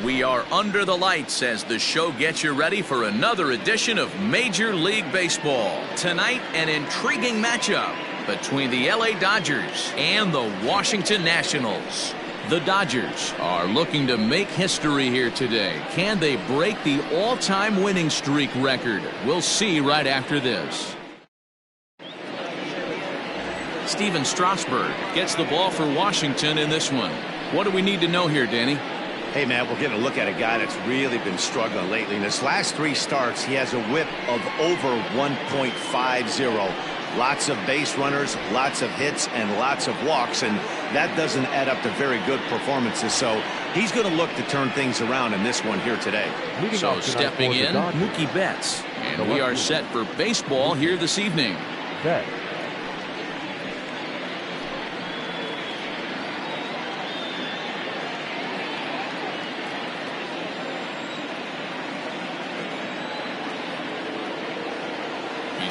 We are under the lights as the show gets you ready for another edition of Major League Baseball. Tonight, an intriguing matchup between the LA Dodgers and the Washington Nationals. The Dodgers are looking to make history here today. Can they break the all-time winning streak record? We'll see right after this. Stephen Strasburg gets the ball for Washington in this one. What do we need to know here, Danny? Hey, man, we're getting a look at a guy that's really been struggling lately. In his last 3 starts, he has a whip of over 1.50. Lots of base runners, lots of hits, and lots of walks, and that doesn't add up to very good performances. So he's going to look to turn things around in this one here today. So stepping in, Mookie Betts. And we are set for baseball here this evening. Okay.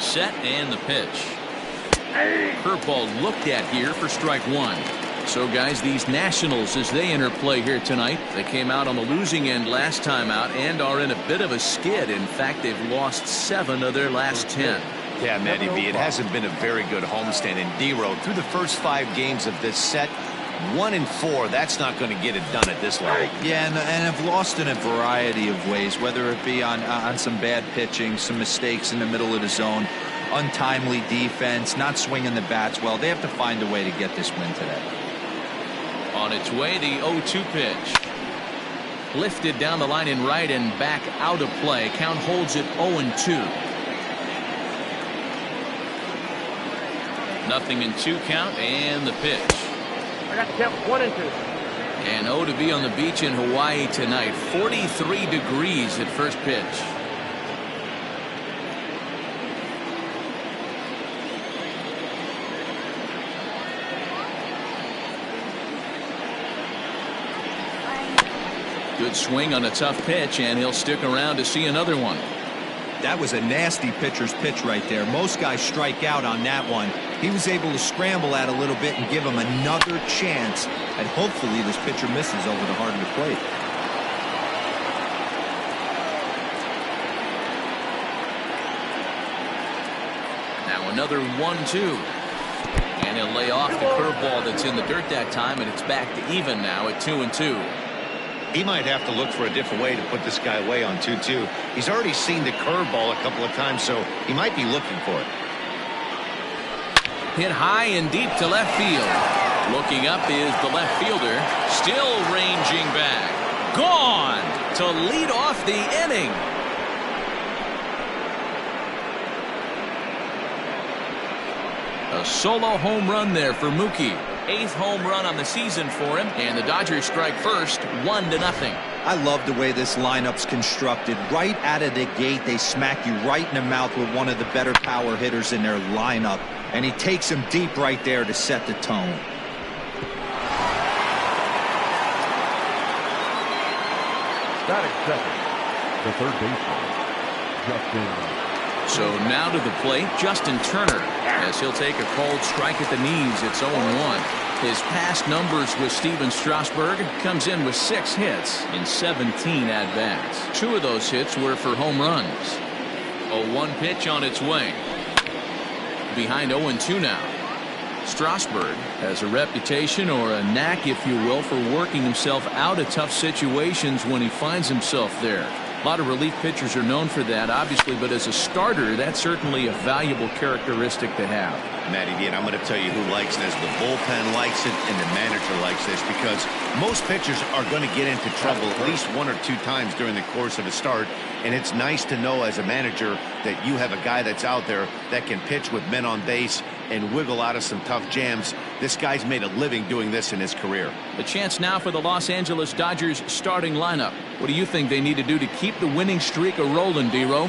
Set and the pitch. Curveball looked at here for strike 1. So guys, these Nationals, as they enter play here tonight, they came out on the losing end last time out and are in a bit of a skid. In fact, they've lost 7 of their last 10. Yeah, Matty B, it hasn't been a very good homestand. And D-Road, through the first 5 games of this set, 1-4, that's not going to get it done at this level. Yeah, and have lost in a variety of ways, whether it be on some bad pitching, some mistakes in the middle of the zone, untimely defense, not swinging the bats well. They have to find a way to get this win today. On its way, the 0-2 pitch. Lifted down the line in right and back out of play. Count holds it 0-2. Nothing in 2 count, and the pitch. I got the count 1-2. And to be on the beach in Hawaii tonight. 43 degrees at first pitch. Good swing on a tough pitch, and he'll stick around to see another one. That was a nasty pitcher's pitch right there. Most guys strike out on that one. He was able to scramble at a little bit and give him another chance, and hopefully this pitcher misses over the heart of the plate. Now another 1-2, and he'll lay off the curveball that's in the dirt that time, and it's back to even now at 2-2. He might have to look for a different way to put this guy away on 2-2. He's already seen the curveball a couple of times, so he might be looking for it. Hit high and deep to left field. Looking up is the left fielder, still ranging back. Gone to lead off the inning. A solo home run there for Mookie. 8th home run on the season for him, and the Dodgers strike first, 1-0. I love the way this lineup's constructed. Right out of the gate, they smack you right in the mouth with one of the better power hitters in their lineup, and he takes him deep right there to set the tone. Batting second, the third baseman, Justin. So now to the plate, Justin Turner, as he'll take a cold strike at the knees. It's 0-1. His past numbers with Stephen Strasburg comes in with 6 hits in 17 at-bats. 2 of those hits were for home runs. 0-1 pitch on its way. Behind 0-2 now. Strasburg has a reputation, or a knack, if you will, for working himself out of tough situations when he finds himself there. A lot of relief pitchers are known for that, obviously, but as a starter, that's certainly a valuable characteristic to have. Matty B, and I'm going to tell you who likes this. The bullpen likes it, and the manager likes this, because most pitchers are going to get into trouble at least 1 or 2 times during the course of a start, and it's nice to know as a manager that you have a guy that's out there that can pitch with men on base and wiggle out of some tough jams. This guy's made a living doing this in his career. The chance now for the Los Angeles Dodgers starting lineup. What do you think they need to do to keep the winning streak a-rolling, D-Row?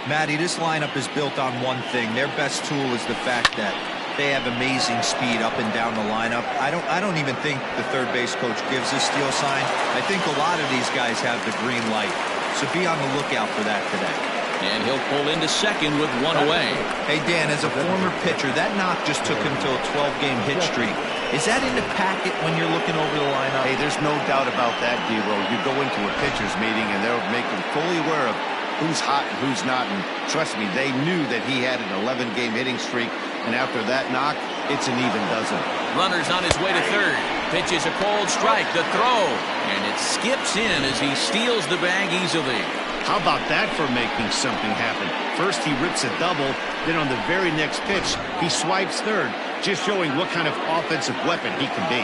Matty, this lineup is built on one thing. Their best tool is the fact that they have amazing speed up and down the lineup. I don't even think the third base coach gives a steal sign. I think a lot of these guys have the green light. So be on the lookout for that today. And he'll pull into second with 1 away. Hey, Dan, as a former pitcher, that knock just took him to a 12-game hit streak. Is that in the packet when you're looking over the lineup? Hey, there's no doubt about that, D-Row. You go into a pitcher's meeting, and they'll make them fully aware of who's hot and who's not. And trust me, they knew that he had an 11-game hitting streak. And after that knock, it's an even dozen. Runner's on his way to third. Pitches a cold strike. The throw. And it skips in as he steals the bag easily. How about that for making something happen? First he rips a double, then on the very next pitch, he swipes third, just showing what kind of offensive weapon he can be.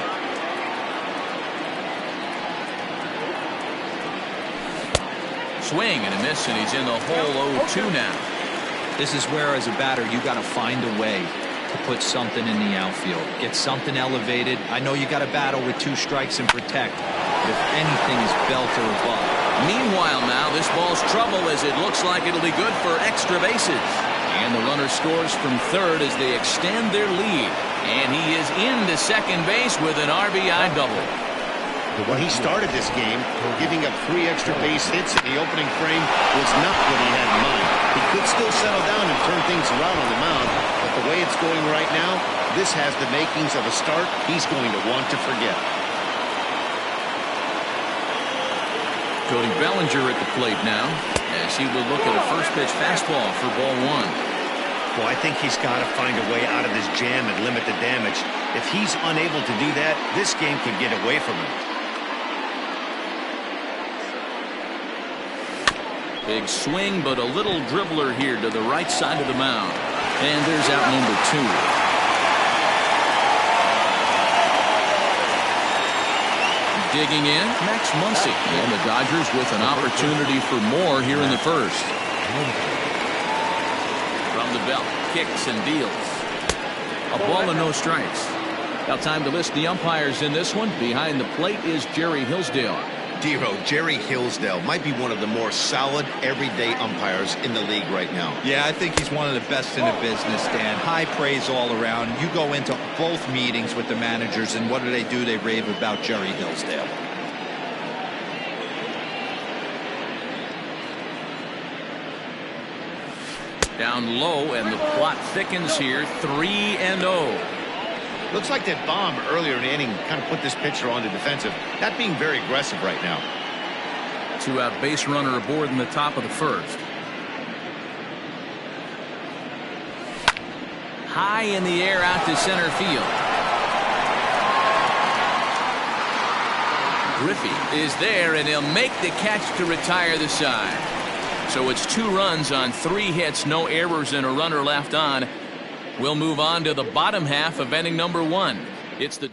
Swing and a miss, and he's in the hole 0-2 now. This is where, as a batter, you got to find a way to put something in the outfield. Get something elevated. I know you got to battle with 2 strikes and protect, but if anything is belt or above. Meanwhile now, this ball's trouble as it looks like it'll be good for extra bases. And the runner scores from third as they extend their lead. And he is into second base with an RBI double. When he started this game, giving up 3 extra base hits in the opening frame was not what he had in mind. He could still settle down and turn things around on the mound, but the way it's going right now, this has the makings of a start he's going to want to forget. Cody Bellinger at the plate now as he will look at a first pitch fastball for ball 1. Well, I think he's got to find a way out of this jam and limit the damage. If he's unable to do that, this game could get away from him. Big swing, but a little dribbler here to the right side of the mound. And there's out number 2. Digging in, Max Muncy. And the Dodgers with an opportunity for more here in the first. From the belt, kicks and deals. A ball and no strikes. Now time to list the umpires in this one. Behind the plate is Jerry Hillsdale. D-Row, Jerry Hillsdale might be one of the more solid everyday umpires in the league right now. Yeah, I think he's one of the best in the business, Dan. High praise all around. You go into both meetings with the managers, and what do? They rave about Jerry Hillsdale. Down low, and the plot thickens here. 3-0. Looks like that bomb earlier in the inning kind of put this pitcher on the defensive. Not being very aggressive right now. 2-out base runner aboard in the top of the first. High in the air out to center field. Griffey is there, and he'll make the catch to retire the side. So it's 2 runs on 3 hits, no errors, and a runner left on. We'll move on to the bottom half of inning number 1. It's the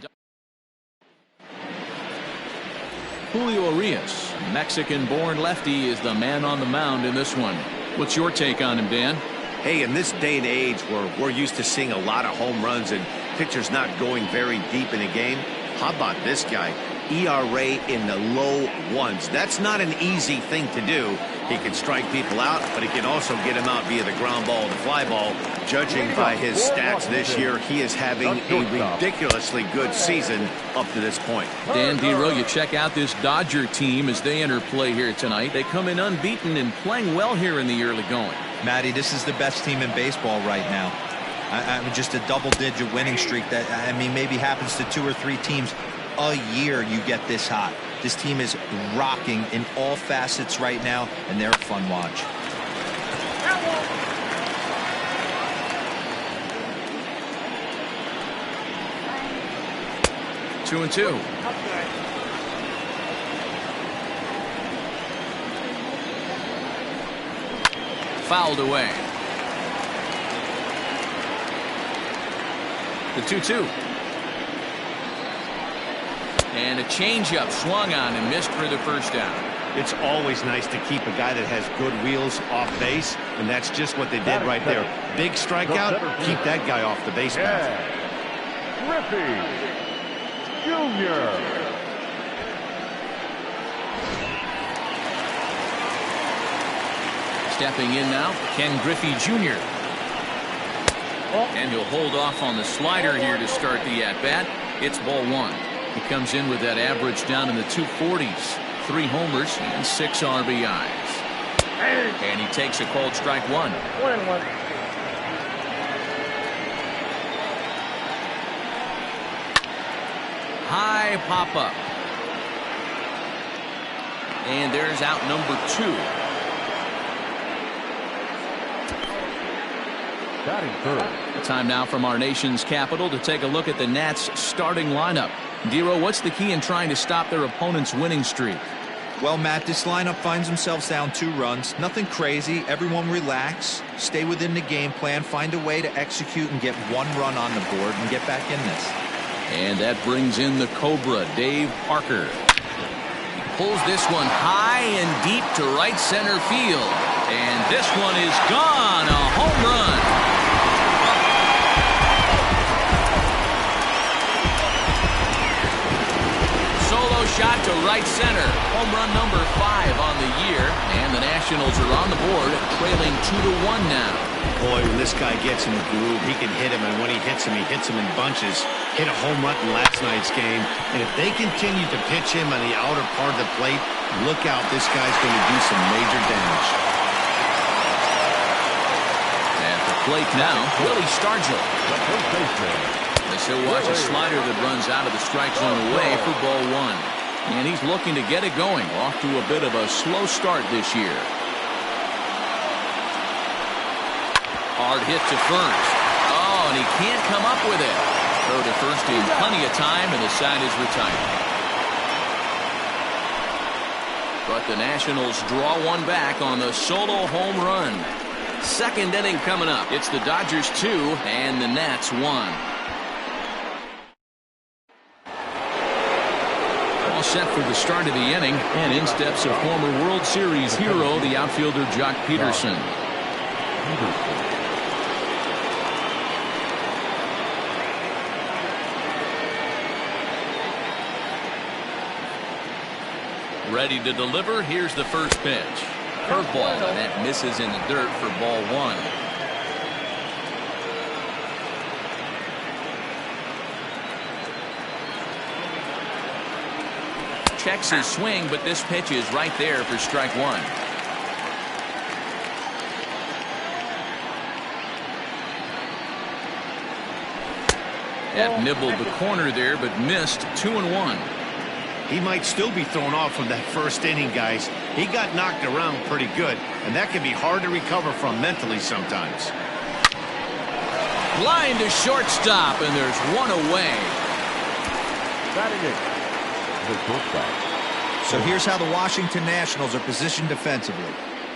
Julio Urias, Mexican-born lefty, is the man on the mound in this one. What's your take on him, Dan? Hey, in this day and age where we're used to seeing a lot of home runs and pitchers not going very deep in a game, how about this guy? ERA in the low 1s. That's not an easy thing to do. He can strike people out, but he can also get them out via the ground ball and the fly ball. Judging by his stats this year, he is having a ridiculously good season up to this point. Dan D-Row, you check out this Dodger team as they enter play here tonight. They come in unbeaten and playing well here in the early going. Matty, this is the best team in baseball right now. I mean, just a double-digit winning streak that, I mean, maybe happens to 2 or 3 teams a year. You get this hot. This team is rocking in all facets right now, and they're a fun watch. Two and 2. Fouled away. The 2-2. And a changeup swung on and missed for the first down. It's always nice to keep a guy that has good wheels off base, and that's just what they did right there. Big strikeout, keep that guy off the base path. Griffey Jr. Stepping in now, Ken Griffey Jr. And he'll hold off on the slider here to start the at-bat. It's ball 1. He comes in with that average down in the 240s. 3 homers and 6 RBIs. And he takes a cold strike 1. 1-1. high pop-up. And there's out number 2. Batting third. Time now from our nation's capital to take a look at the Nats starting lineup. Dero, what's the key in trying to stop their opponent's winning streak? Well, Matt, this lineup finds themselves down 2 runs. Nothing crazy. Everyone relax. Stay within the game plan. Find a way to execute and get 1 run on the board and get back in this. And that brings in the Cobra, Dave Parker. He pulls this one high and deep to right center field. And this one is gone. A home run. Solo shot to right center. Home run number 5 on the year. And the Nationals are on the board, trailing 2-1 now. Boy, when this guy gets in the groove, he can hit him, and when he hits him in bunches. Hit a home run in last night's game, and if they continue to pitch him on the outer part of the plate, look out, this guy's going to do some major damage. At the plate now, Willie Stargell. As he'll watch a slider that runs out of the strike zone away for ball 1. And he's looking to get it going, off to a bit of a slow start this year. Hard hit to first. Oh, and he can't come up with it. Throw to first in plenty of time, and the side is retired. But the Nationals draw one back on the solo home run. Second inning coming up. It's the Dodgers 2 and the Nats 1. All set for the start of the inning, and in steps a former World Series hero, the outfielder Jock Peterson. Ready to deliver. Here's the first pitch. Curveball, and that misses in the dirt for ball 1. Checks his swing, but this pitch is right there for strike 1. That nibbled the corner there, but missed. 2-1. He might still be thrown off from that first inning, guys. He got knocked around pretty good, and that can be hard to recover from mentally sometimes. Line to shortstop, and there's one away. Batting it. The shortstop. So here's how the Washington Nationals are positioned defensively.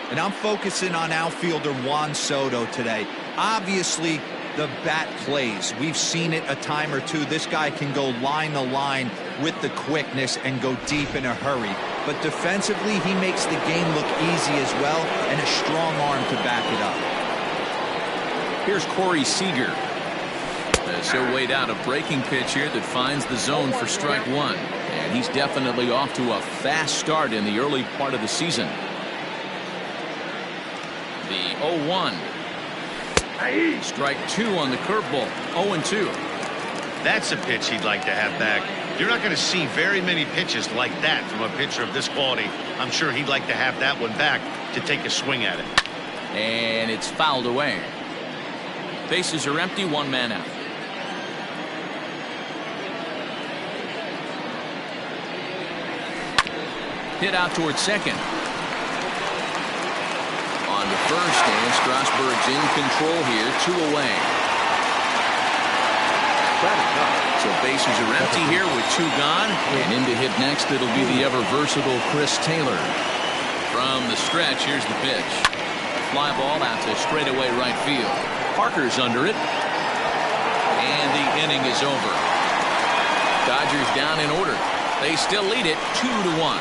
And I'm focusing on outfielder Juan Soto today. Obviously, the bat plays. We've seen it a time or two. This guy can go line to line with the quickness and go deep in a hurry. But defensively, he makes the game look easy as well, and a strong arm to back it up. Here's Corey Seager. As he'll wait out a breaking pitch here that finds the zone for strike 1. And he's definitely off to a fast start in the early part of the season. The 0-1. Strike 2 on the curveball. 0-2. That's a pitch he'd like to have back. You're not going to see very many pitches like that from a pitcher of this quality. I'm sure he'd like to have that one back to take a swing at it. And it's fouled away. Bases are empty, 1 man out. Hit out towards second. On to first, and Strasburg's in control here. 2 away. So bases are empty here with 2 gone. And in to hit next, it'll be the ever-versatile Chris Taylor. From the stretch, here's the pitch. Fly ball out to straightaway right field. Parker's under it. And the inning is over. Dodgers down in order. They still lead it 2-1.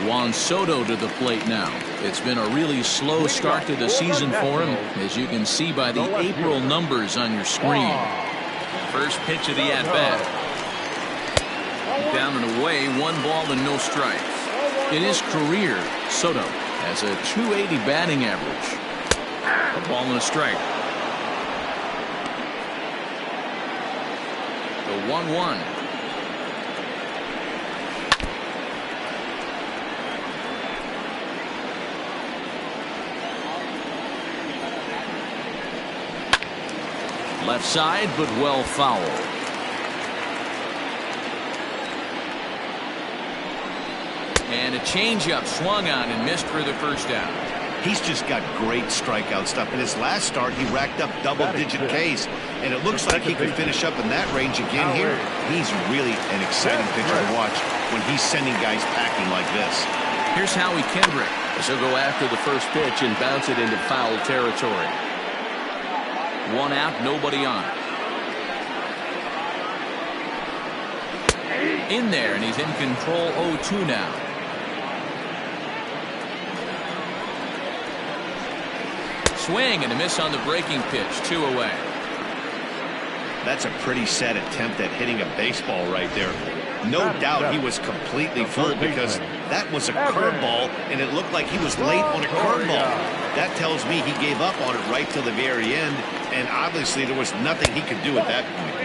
Juan Soto to the plate now. It's been a really slow start to the season for him, as you can see by the April numbers on your screen. First pitch of the at-bat. Down and away, 1 ball and no strikes. In his career, Soto has a .280 batting average. A ball and a strike. The 1-1. Left side, but well fouled. And a changeup swung on and missed for the first down. He's just got great strikeout stuff. In his last start, he racked up double-digit Ks, and it looks like he could finish up in that range again here. He's really an exciting pitcher to watch when he's sending guys packing like this. Here's Howie Kendrick as he'll go after the first pitch and bounce it into foul territory. One out, nobody on. In there, and he's in control 0-2 now. Swing and a miss on the breaking pitch. 2 away. That's a pretty sad attempt at hitting a baseball right there. No doubt he was completely fooled because that was a curveball and it looked like he was late on a curveball. That tells me he gave up on it right till the very end, and obviously there was nothing he could do at that point.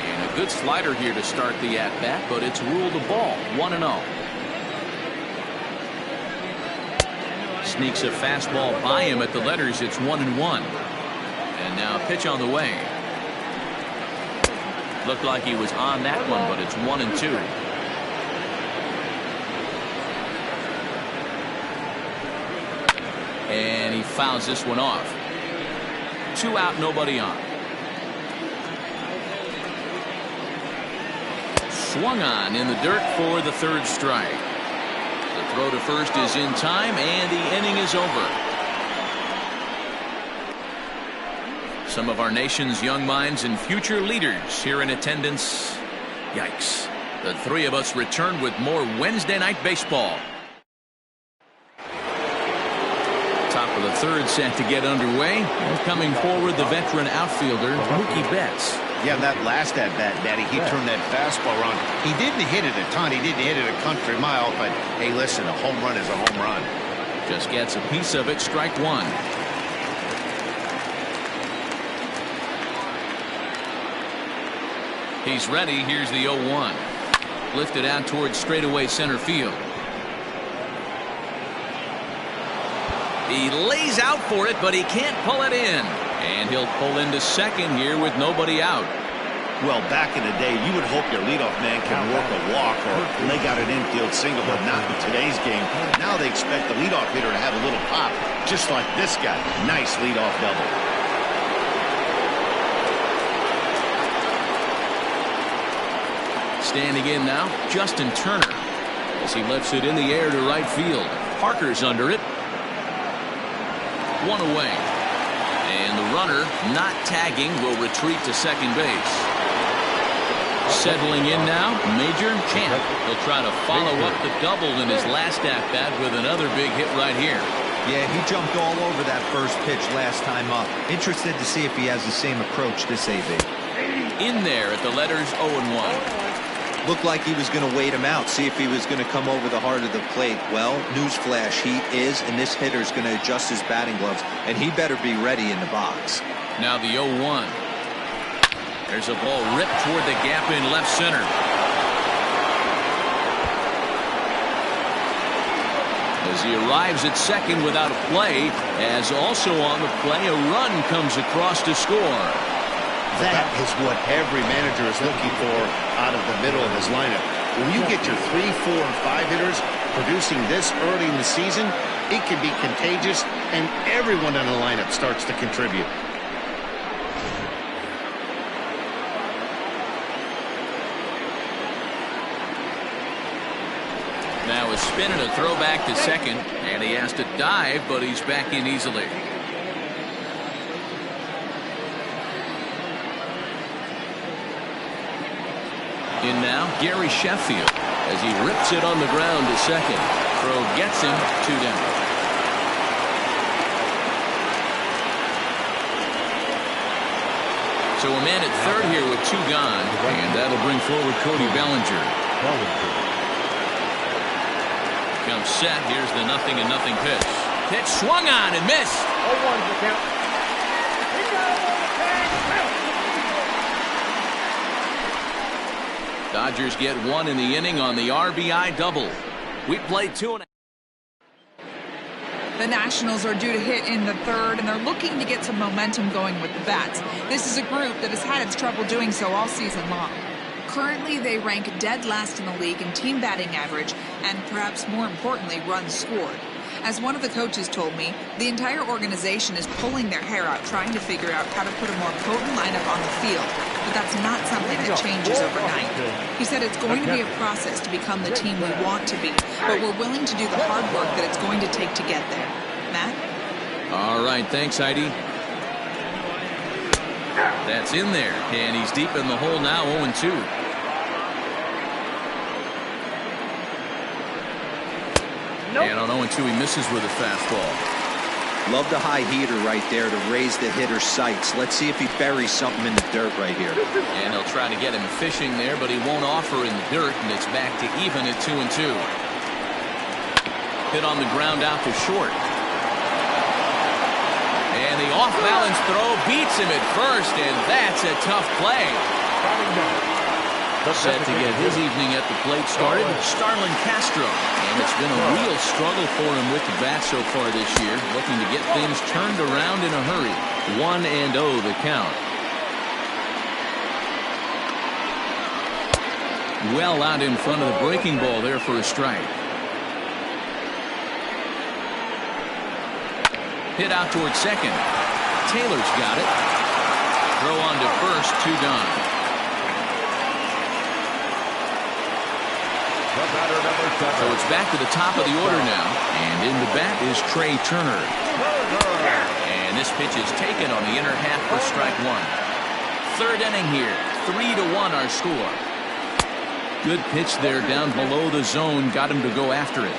And a good slider here to start the at-bat, but it's ruled a ball. 1-0. Sneaks a fastball by him at the letters. It's 1-1. And now pitch on the way. Looked like he was on that one, but it's 1-2. And he fouls this one off. 2 out, nobody on. Swung on in the dirt for the third strike. The throw to first is in time, and the inning is over. Some of our nation's young minds and future leaders here in attendance. Yikes. The three of us return with more Wednesday night baseball. Top of the third set to get underway. And coming forward, the veteran outfielder, Mookie Betts. Yeah, that last at-bat, Daddy, he turned that fastball around. He didn't hit it a ton. He didn't hit it a country mile, but hey, listen, a home run is a home run. Just gets a piece of it. Strike one. He's ready. Here's the 0-1. Lifted out towards straightaway center field. He lays out for it, but he can't pull it in. And he'll pull into second here with nobody out. Well, back in the day, you would hope your leadoff man can work a walk or leg out an infield single, but not in today's game. Now they expect the leadoff hitter to have a little pop, just like this guy. Nice leadoff double. Standing in now, Justin Turner, as he lifts it in the air to right field. Parker's under it. 1 away. And the runner, not tagging, will retreat to second base. Settling in now, Major Champ. He'll try to follow up the double in his last at-bat with another big hit right here. Yeah, he jumped all over that first pitch last time up. Interested to see if he has the same approach this AB. In there at the letters 0-1. Looked like he was going to wait him out, see if he was going to come over the heart of the plate. Well, newsflash, he is, and this hitter is going to adjust his batting gloves, and he better be ready in the box. Now the 0-1. There's a ball ripped toward the gap in left center. As he arrives at second without a play, as also on the play, a run comes across to score. That is what every manager is looking for out of the middle of his lineup. When you get your 3, 4, and 5 hitters producing this early in the season, it can be contagious, and everyone in the lineup starts to contribute. Now a spin and a throw back to second, and he has to dive, but he's back in easily. In now, Gary Sheffield, as he rips it on the ground to second. Throw gets him, 2 down. So a man at third here with 2 gone, and that'll bring forward Cody Bellinger. Comes set. Here's the 0-0 pitch. Pitch swung on and missed. 0-1 the count. Dodgers get 1 in the inning on the RBI double. We played 2 and The Nationals are due to hit in the third, and they're looking to get some momentum going with the bats. This is a group that has had its trouble doing so all season long. Currently, they rank dead last in the league in team batting average and, perhaps more importantly, runs scored. As one of the coaches told me, the entire organization is pulling their hair out trying to figure out how to put a more potent lineup on the field, but that's not something that changes overnight. He said it's going to be a process to become the team we want to be, but we're willing to do the hard work that it's going to take to get there. Matt? All right, thanks, Heidi. That's in there, and he's deep in the hole now, 0-2. And on 0-2, he misses with a fastball. Love the high heater right there to raise the hitter's sights. Let's see if he buries something in the dirt right here. And they'll try to get him fishing there, but he won't offer in the dirt, and it's back to even at 2-2. Hit on the ground out to short. And the off-balance throw beats him at first, and that's a tough play. Set to get his evening at the plate started, Starlin Castro. And it's been a real struggle for him with the bat so far this year, looking to get things turned around in a hurry. 1-0 the count. Well out in front of the breaking ball there for a strike. Hit out towards second. Taylor's got it. Throw on to first, 2 gone. So it's back to the top of the order now, and in the bat is Trey Turner. And this pitch is taken on the inner half for strike 1. Third inning here, 3-1 our score. Good pitch there down below the zone, got him to go after it.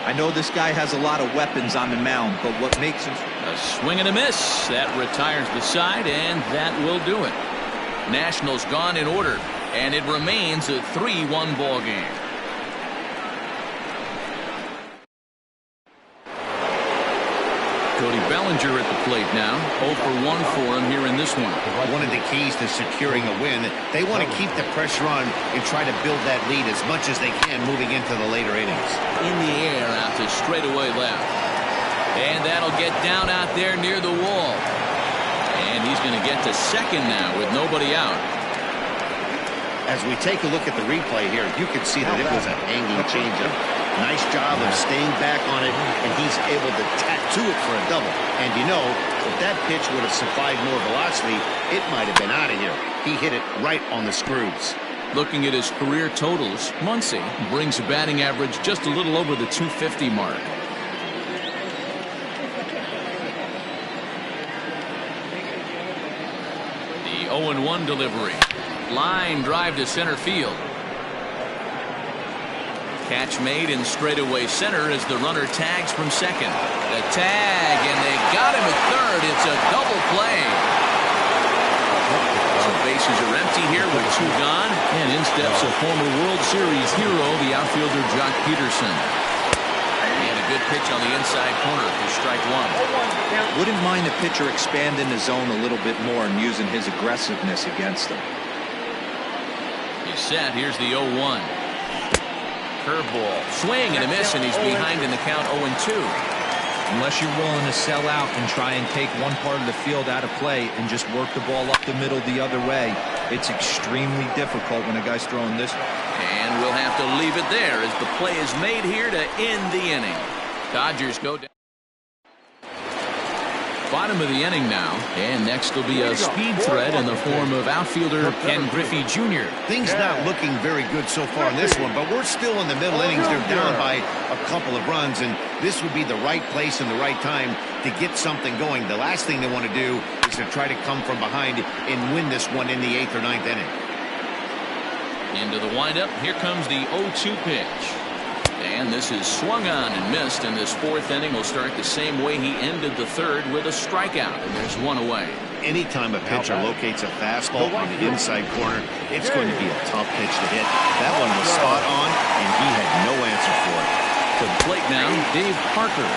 I know this guy has a lot of weapons on the mound, but what makes him... A swing and a miss. That retires the side, and that will do it. Nationals gone in order, and it remains a 3-1 ball game. Cody Bellinger at the plate now. 0 for 1 for him here in this one. One of the keys to securing a win, they want to keep the pressure on and try to build that lead as much as they can moving into the later innings. In the air out to straightaway left. And that'll get down out there near the wall. And he's going to get to second now with nobody out. As we take a look at the replay here, you can see that it was a hanging changeup. Nice job of staying back on it, and he's able to tattoo it for a double. And you know, if that pitch would have supplied more velocity, it might have been out of here. He hit it right on the screws. Looking at his career totals, Muncy brings a batting average just a little over the 250 mark. The 0-1 delivery. Line drive to center field. Catch made in straightaway center as the runner tags from second. The tag, and they got him at third. It's a double play. So bases are empty here with 2 gone, and in steps a former World Series hero, the outfielder Jock Peterson. And a good pitch on the inside corner for strike 1. Wouldn't mind a pitcher expanding the zone a little bit more and using his aggressiveness against him. He's set. Here's the 0-1. Curveball. Swing and a miss, and he's behind in the count 0-2. Unless you're willing to sell out and try and take one part of the field out of play and just work the ball up the middle the other way, it's extremely difficult when a guy's throwing this. And we'll have to leave it there as the play is made here to end the inning. Dodgers go down. Bottom of the inning now, and next will be a speed threat in the form of outfielder Ken Griffey Jr. Things not looking very good so far in this one, but we're still in the middle innings. They're down by a couple of runs, and this would be the right place and the right time to get something going. The last thing they want to do is to try to come from behind and win this one in the 8th or 9th inning. Into the windup, here comes the 0-2 pitch. And this is swung on and missed, and this 4th inning will start the same way he ended the 3rd with a strikeout, and there's 1 away. Anytime a pitcher locates a fastball on the inside corner, it's going to be a tough pitch to hit. That one was spot on, and he had no answer for it. To the plate now, Dave Parker,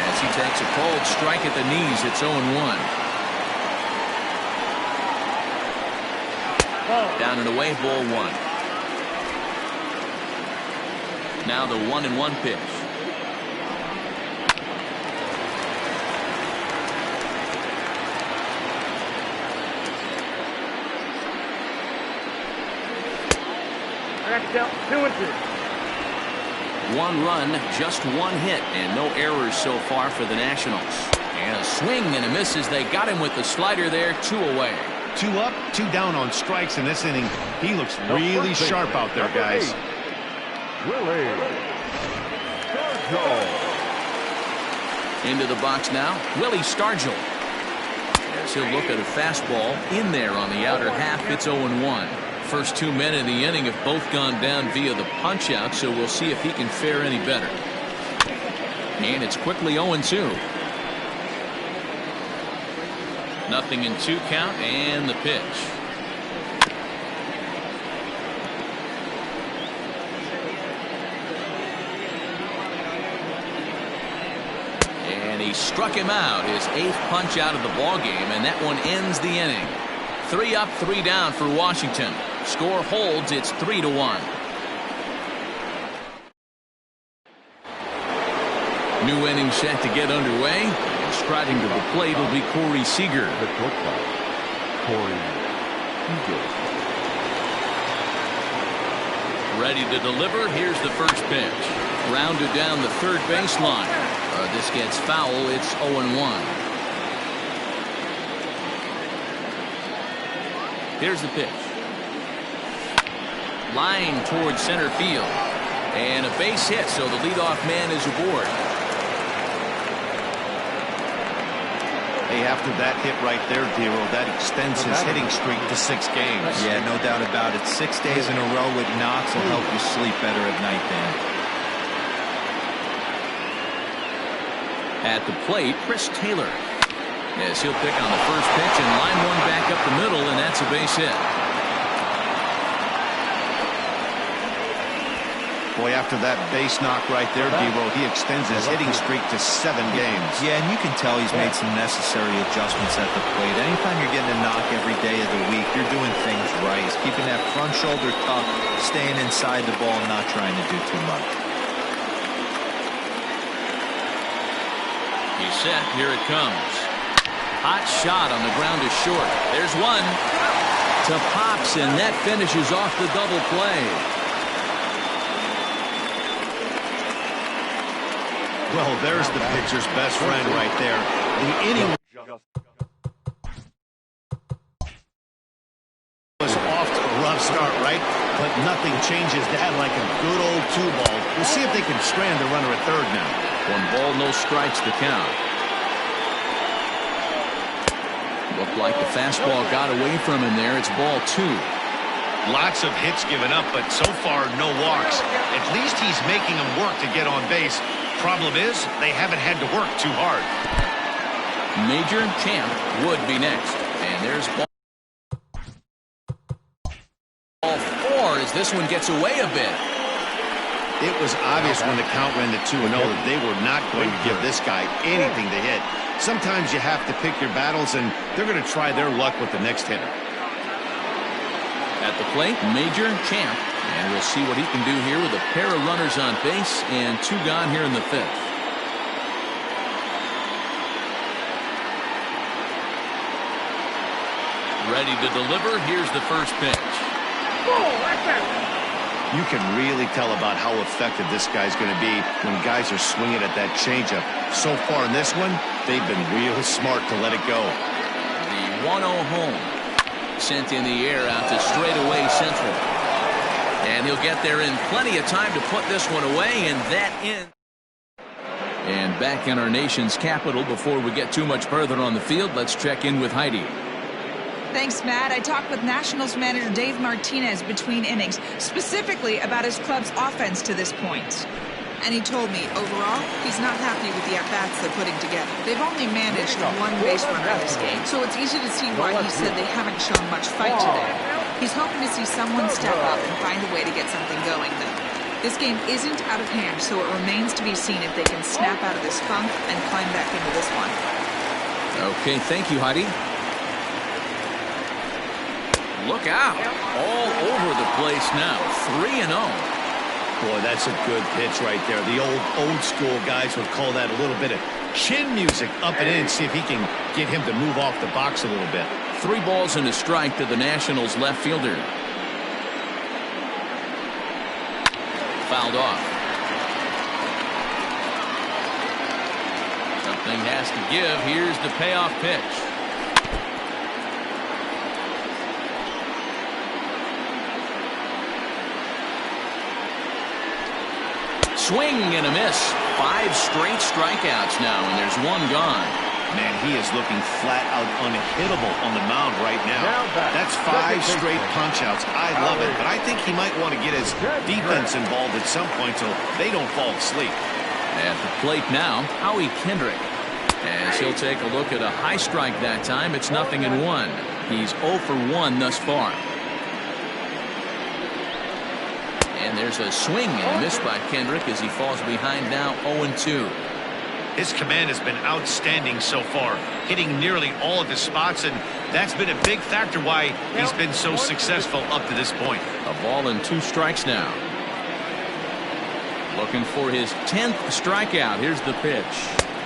as he takes a called strike at the knees. It's 0-1. Down and away, ball 1. Now the 1-1 pitch. One run, just one hit, and no errors so far for the Nationals. And a swing and a miss as they got him with the slider there, 2 away. 2 up, 2 down on strikes in this inning. He looks really sharp out there, guys. Willie Stargell. Into the box now, Willie Stargell. As he'll look at a fastball in there on the outer half. It's 0-1. First 2 men in the inning have both gone down via the punch-out, so we'll see if he can fare any better. And it's quickly 0-2. Nothing in 2 count, and the pitch. And he struck him out, his 8th punch out of the ballgame, and that one ends the inning. 3 up, 3 down for Washington. Score holds, it's 3-1. New inning set to get underway. And striding to the plate will be Corey Seager. The shortstop, Corey Seager. Ready to deliver. Here's the first pitch. Grounded down the third baseline. This gets foul. It's 0-1. Here's the pitch. Line towards center field. And a base hit, so the leadoff man is aboard. Hey, after that hit right there, Dero, that extends his hitting streak to 6 games. Yeah, no doubt about it. 6 days in a row with knocks will help you sleep better at night, Dan. At the plate, Chris Taylor. As he'll pick on the first pitch and line one back up the middle, and that's a base hit. Boy, after that base knock right there, Dero, he extends his hitting streak to 7 games. Yeah, and you can tell he's made some necessary adjustments at the plate. Anytime you're getting a knock every day of the week, you're doing things right. He's keeping that front shoulder tucked, staying inside the ball, not trying to do too much. He's set. Here it comes. Hot shot on the ground is short. There's one. To Pops, and that finishes off the double play. Well, there's the pitcher's best friend right there. The inning was off to a rough start, right? But nothing changes that like a good old 2-ball. We'll see if they can strand the runner at third now. 1 ball, no strikes to count. Looked like the fastball got away from him there. It's ball 2. Lots of hits given up, but so far no walks. At least he's making them work to get on base. Problem is, they haven't had to work too hard. Major Champ would be next. And there's ball 4 as this one gets away a bit. It was obvious when the count ran to 2-0 that they were not going to give this guy anything to hit. Sometimes you have to pick your battles, and they're going to try their luck with the next hitter. At the plate, Major Champ. And we'll see what he can do here with a pair of runners on base and 2 gone here in the 5th. Ready to deliver. Here's the first pitch. You can really tell about how effective this guy's going to be when guys are swinging at that changeup. So far in this one, they've been real smart to let it go. The 1-0 home. Sent in the air out to straightaway central. And he'll get there in plenty of time to put this one away, and that in. And back in our nation's capital, before we get too much further on the field, let's check in with Heidi. Thanks, Matt. I talked with Nationals manager Dave Martinez between innings, specifically about his club's offense to this point. And he told me, overall, he's not happy with the at-bats they're putting together. They've only managed 1 base runner this game, so it's easy to see why he said they haven't shown much fight today. He's hoping to see someone step up and find a way to get something going, though. This game isn't out of hand, so it remains to be seen if they can snap out of this funk and climb back into this one. Okay, thank you, Heidi. Look out. All over the place now. 3-0. Boy, that's a good pitch right there. The old school guys would call that a little bit of chin music up and in. See if he can get him to move off the box a little bit. 3 balls and a strike to the Nationals left fielder. fouled off. Something has to give. Here's the payoff pitch. Swing and a miss. 5 straight strikeouts now, and there's 1 gone. Man, he is looking flat out unhittable on the mound right now. That's 5 straight punch-outs. I love it, but I think he might want to get his defense involved at some point so they don't fall asleep. At the plate now, Howie Kendrick. As he'll take a look at a high strike that time, it's 0-1. He's 0 for 1 thus far. And there's a swing and a miss by Kendrick as he falls behind now 0-2. His command has been outstanding so far, hitting nearly all of his spots, and that's been a big factor why he's been so successful up to this point. A ball and 2 strikes now. Looking for his 10th strikeout. Here's the pitch.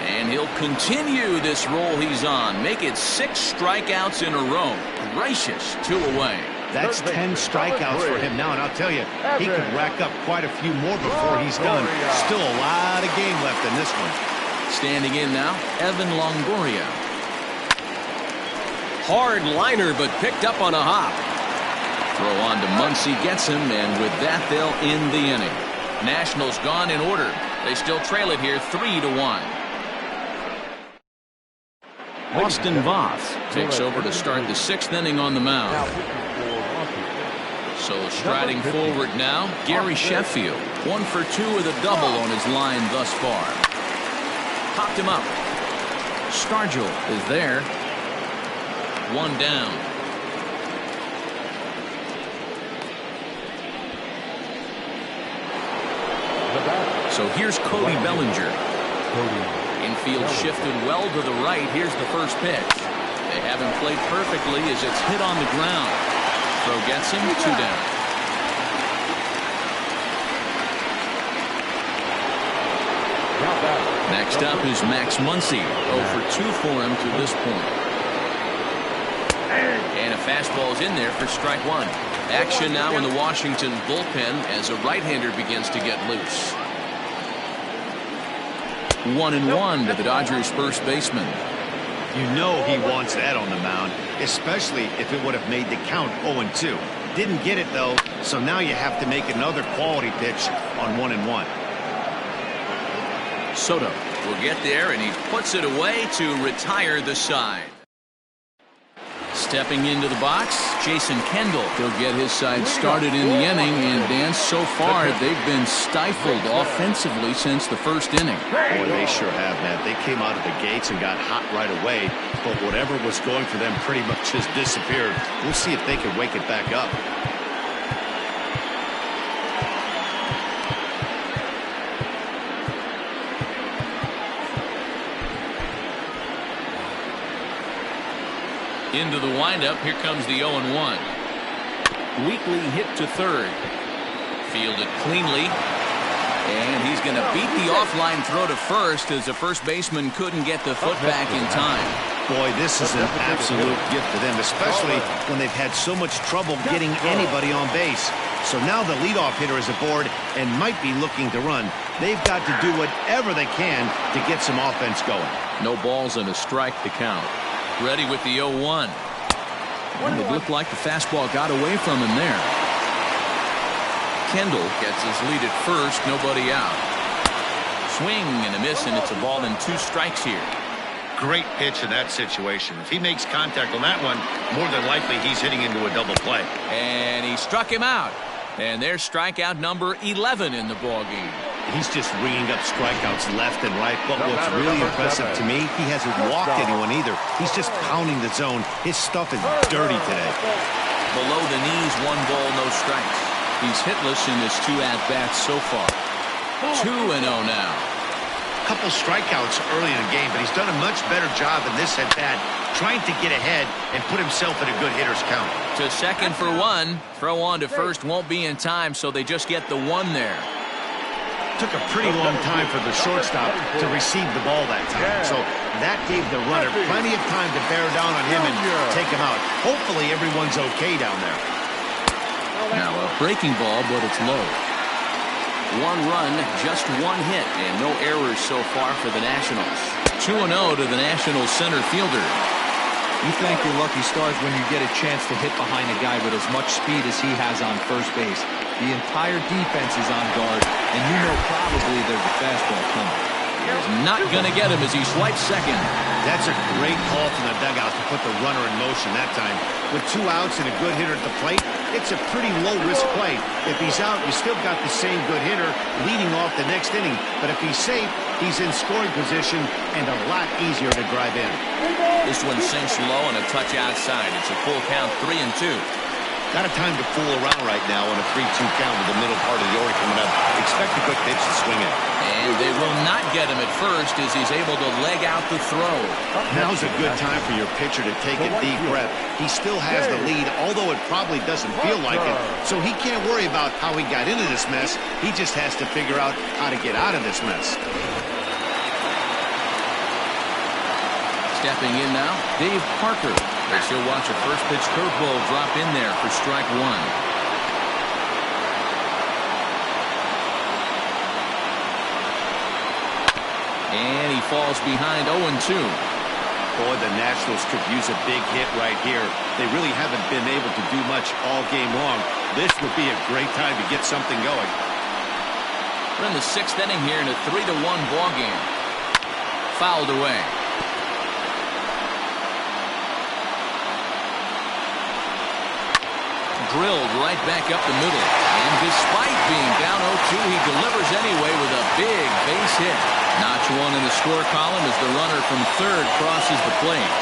And he'll continue this roll he's on. Make it 6 strikeouts in a row. Gracious, 2 away. That's 10 strikeouts for him now, and I'll tell you, he could rack up quite a few more before he's done. Still a lot of game left in this one. Standing in now, Evan Longoria. Hard liner, but picked up on a hop. Throw on to Muncy, gets him, and with that, they'll end the inning. Nationals gone in order. They still trail it here 3-1. Austin Voth takes over to start the 6th inning on the mound. So striding forward now, Gary Sheffield. 1 for 2 with a double on his line thus far. Popped him up. Stargell is there. 1 down. So here's Cody Bellinger. Infield shifted well to the right. Here's the first pitch. They haven't played perfectly as it's hit on the ground. Throw gets him, 2 down. Next up is Max Muncy. 0 for 2 for him to this point. And a fastball is in there for strike 1. Action now in the Washington bullpen as a right-hander begins to get loose. 1-1 to the Dodgers first baseman. You know he wants that on the mound, especially if it would have made the count 0-2. Didn't get it, though, so now you have to make another quality pitch on 1-1. Soto will get there, and he puts it away to retire the side. Stepping into the box, Jason Kendall. He'll get his side started in the inning, and Dan, so far they've been stifled offensively since the first inning. Boy, they sure have, man. They came out of the gates and got hot right away, but whatever was going for them pretty much just disappeared. We'll see if they can wake it back up. Into the windup, here comes the 0-1. Weekly hit to third. Fielded cleanly. And he's going to beat the offline throw to first as the first baseman couldn't get the foot back in time. Boy, this is an absolute gift to them, especially when they've had so much trouble getting anybody on base. So now the leadoff hitter is aboard and might be looking to run. They've got to do whatever they can to get some offense going. No balls and a strike to count. Ready with the 0-1. And it looked like the fastball got away from him there. Kendall gets his lead at first, nobody out. Swing and a miss, and it's a ball and 2 strikes here. Great pitch in that situation. If he makes contact on that one, more than likely he's hitting into a double play. And he struck him out. And there's strikeout number 11 in the ballgame. He's just ringing up strikeouts left and right, but what's really impressive to me, he hasn't walked anyone either. He's just pounding the zone. His stuff is dirty today. Below the knees, 1 ball, no strikes. He's hitless in his 2 at-bats so far. 2-0 now. Couple strikeouts early in the game, but he's done a much better job in this at-bat, trying to get ahead and put himself in a good hitter's count. To second for 1. Throw on to first won't be in time, so they just get the 1 there. Took a pretty long time for the shortstop to receive the ball that time. So that gave the runner plenty of time to bear down on him and take him out. Hopefully everyone's okay down there. Now a breaking ball, but it's low. 1 run, just 1 hit, and no errors so far for the Nationals. 2-0 to the Nationals center fielder. You thank your lucky stars when you get a chance to hit behind a guy with as much speed as he has on first base. The entire defense is on guard, and you know probably there's a fastball coming. He's not going to get him as he swipes second. That's a great call from the dugout to put the runner in motion that time. With 2 outs and a good hitter at the plate, it's a pretty low-risk play. If he's out, you still got the same good hitter leading off the next inning. But if he's safe, he's in scoring position and a lot easier to drive in. This one sinks low and a touch outside. It's a full count, 3-2. Got a time to fool around right now on a 3-2 count with the middle part of the order coming up. Expect a good pitch to swing it. And they will not get him at first as he's able to leg out the throw. Now's a good time for your pitcher to take a deep breath. He still has the lead, although it probably doesn't feel like it. So he can't worry about how he got into this mess. He just has to figure out how to get out of this mess. Stepping in now, Dave Parker. As he'll watch a first pitch curveball drop in there for strike 1. And he falls behind 0-2. Boy, the Nationals could use a big hit right here. They really haven't been able to do much all game long. This would be a great time to get something going. We're in the 6th inning here in a 3-1 ball game. Fouled away. Drilled right back up the middle. And despite being down 0-2, he delivers anyway with a big base hit. Notch 1 in the score column as the runner from third crosses the plate.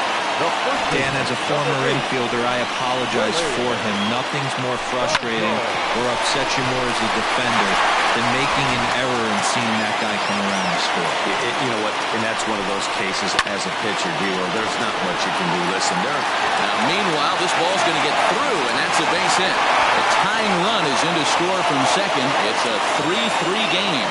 Dan, as a former infielder, I apologize for him. Nothing's more frustrating or upsets you more as a defender than making an error and seeing that guy come around and score. You know what? And that's one of those cases as a pitcher, D-Will. There's not much you can do. Listen, now, meanwhile, this ball's going to get through, and that's a base hit. The tying run is in to score from second. It's a 3-3 game.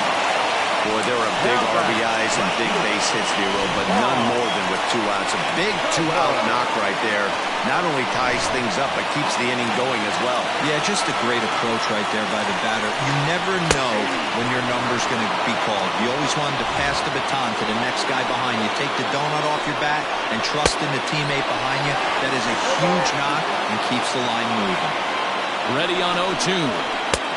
Boy, there are big RBIs and big base hits, D-Will, but none more than with 2 outs. A big 2-out knock right there. Not only ties things up, but keeps the inning going as well. Yeah, just a great approach right there by the batter. You never know when your number's going to be called. You always want to pass the baton to the next guy behind you. Take the donut off your bat and trust in the teammate behind you. That is a huge knock and keeps the line moving. Ready on 0-2.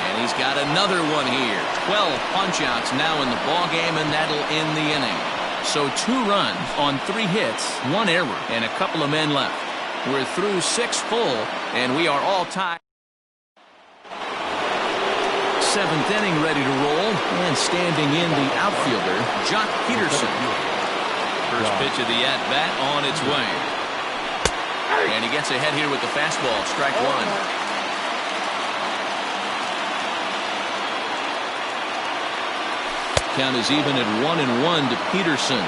And he's got another one here. 12 punch-outs now in the ball game, and that'll end the inning. So 2 runs on 3 hits, 1 error, and a couple of men left. We're through 6 full, and we are all tied. 7th inning ready to roll, and standing in the outfielder, Jock Peterson. First pitch of the at-bat on its way. And he gets ahead here with the fastball, strike 1. Count is even at 1-1 to Peterson.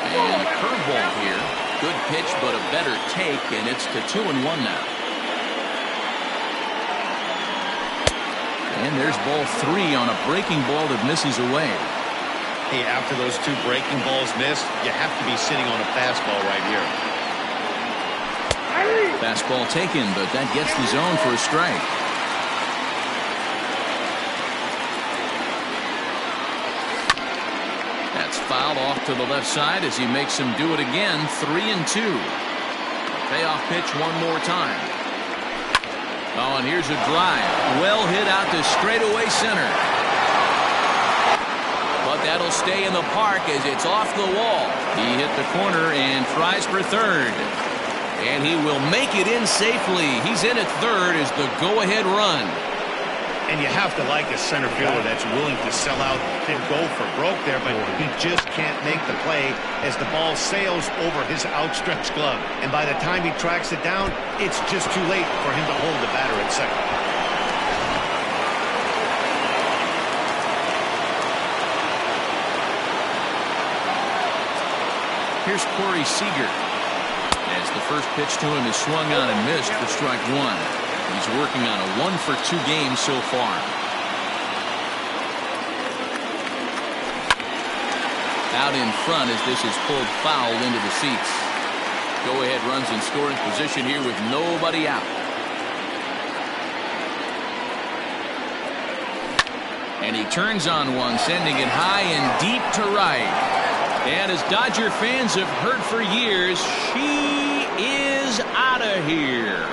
And a curveball here. Good pitch, but a better take, and it's to 2-1 now. And there's ball 3 on a breaking ball that misses away. Hey, after those 2 breaking balls missed, you have to be sitting on a fastball right here. Fastball taken, but that gets the zone for a strike. That's fouled off to the left side as he makes him do it again. 3-2. Payoff pitch one more time. Oh, and here's a drive. Well hit out to straightaway center. But that'll stay in the park as it's off the wall. He hit the corner and tries for third. And he will make it in safely. He's in at third as the go-ahead run. And you have to like a center fielder that's willing to sell out and go for broke there, but he just can't make the play as the ball sails over his outstretched glove. And by the time he tracks it down, it's just too late for him to hold the batter at second. Here's Corey Seager. As the first pitch to him is swung on and missed for strike 1. He's working on a 1-for-2 game so far. Out in front as this is pulled foul into the seats. Go-ahead runs in scoring position here with nobody out. And he turns on one, sending it high and deep to right. And as Dodger fans have heard for years, she is out of here.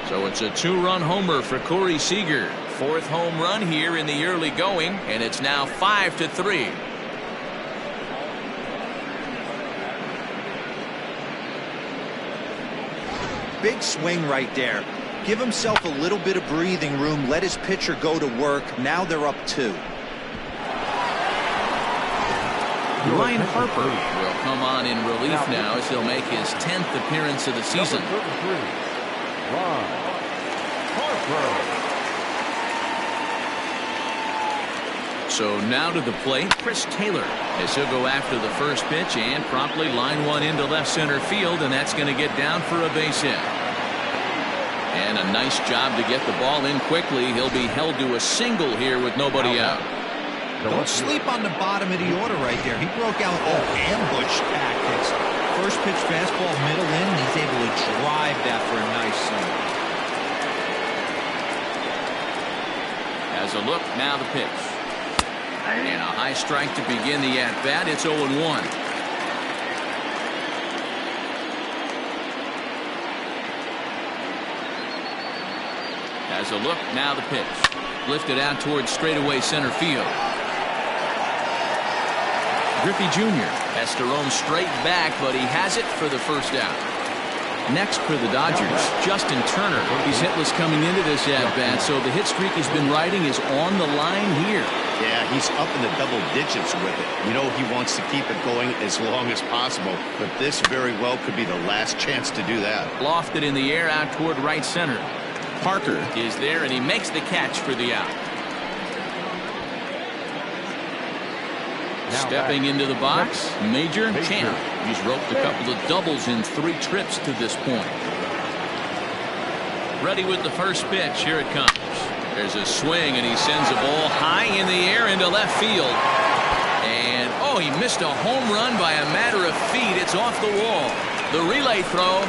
So it's a 2-run homer for Corey Seager. 4th home run here in the early going, and it's now 5-3. Big swing right there. Give himself a little bit of breathing room. Let his pitcher go to work. Now they're up 2. Ryan Harper will come on in relief now as he'll make his 10th appearance of the season. So now to the plate, Chris Taylor, as he'll go after the first pitch and promptly line one into left center field, and that's going to get down for a base hit. And a nice job to get the ball in quickly. He'll be held to a single here with nobody out. Don't sleep on the bottom of the order right there. He broke out ambush tactics. First pitch fastball, middle in, and he's able to drive that for a nice swing. As a look, now the pitch. And a high strike to begin the at-bat. It's 0-1. As a look, now the pitch. Lifted out towards straightaway center field. Griffey Jr. has to roam straight back, but he has it for the first out. Next for the Dodgers, Justin Turner. He's hitless coming into this at-bat, so the hit streak he's been riding is on the line here. Yeah, he's up in the double digits with it. You know he wants to keep it going as long as possible, but this very well could be the last chance to do that. Lofted in the air out toward right center. Parker is there, and he makes the catch for the out. Stepping into the box, Major Champ. He's roped a couple of doubles in 3 trips to this point. Ready with the first pitch. Here it comes. There's a swing, and he sends a ball high in the air into left field. And, oh, he missed a home run by a matter of feet. It's off the wall. The relay throw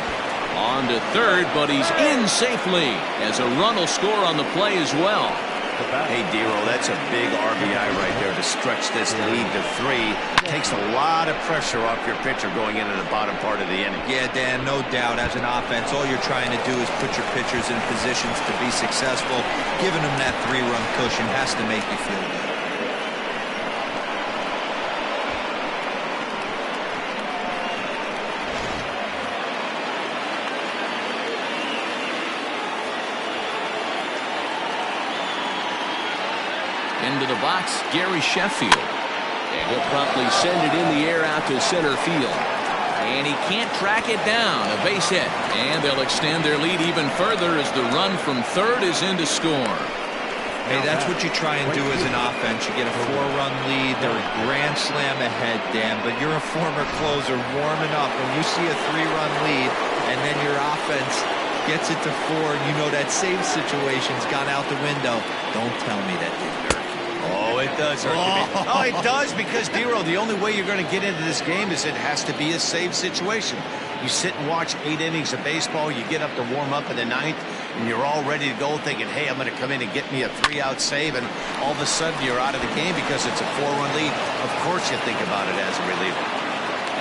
on to third, but he's in safely as a run will score on the play as well. Hey, Dero, that's a big RBI right there to stretch this lead to 3. Takes a lot of pressure off your pitcher going into the bottom part of the inning. Yeah, Dan, no doubt. As an offense, all you're trying to do is put your pitchers in positions to be successful. Giving them that 3-run cushion has to make you feel good. Into the box, Gary Sheffield. And he'll promptly send it in the air out to center field. And he can't track it down. A base hit. And they'll extend their lead even further as the run from third is in to score. Hey, that's what you try and do as an offense. You get a 4-run lead. They're a grand slam ahead, Dan. But you're a former closer warming up. When you see a 3-run lead and then your offense gets it to 4, and you know that save situation's gone out the window. Don't tell me that didn't hurt. Oh, it does hurt me. Oh, it does, because, Dero, the only way you're going to get into this game is it has to be a save situation. You sit and watch 8 innings of baseball, you get up to warm up in the 9th, and you're all ready to go thinking, hey, I'm going to come in and get me a 3-out save, and all of a sudden you're out of the game because it's a 4-run lead. Of course you think about it as a reliever.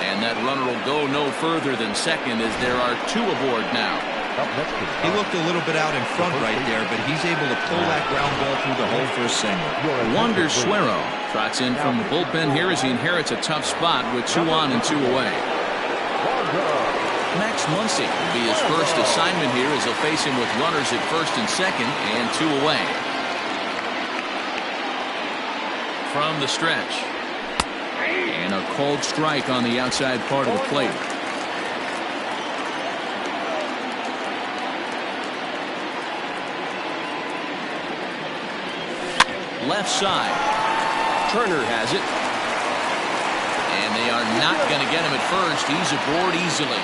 And that runner will go no further than second as there are 2 aboard now. He looked a little bit out in front right there, but he's able to pull that ground ball through the hole for a single. Wander Suero trots in from the bullpen here as he inherits a tough spot with 2 on and 2 away. Max Muncy will be his first assignment here as he'll face him with runners at first and second and 2 away. From the stretch. And a cold strike on the outside part of the plate. Left side. Turner has it. And they are not going to get him at first. He's aboard easily.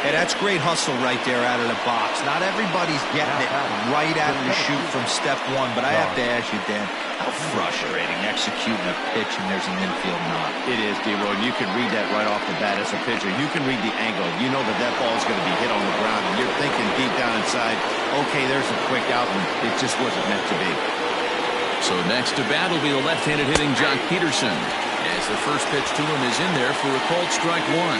Hey, that's great hustle right there out of the box. Not everybody's getting it right out of the chute from step one, but I have to ask you, Dan, how frustrating executing a pitch and there's an infield knock. It is, D-Roy. You can read that right off the bat as a pitcher. You can read the angle. You know that ball is going to be hit on the ground, and you're thinking deep down inside, okay, there's a quick out, and it just wasn't meant to be. So next to bat will be the left-handed hitting Jock Peterson, as the first pitch to him is in there for a called strike one.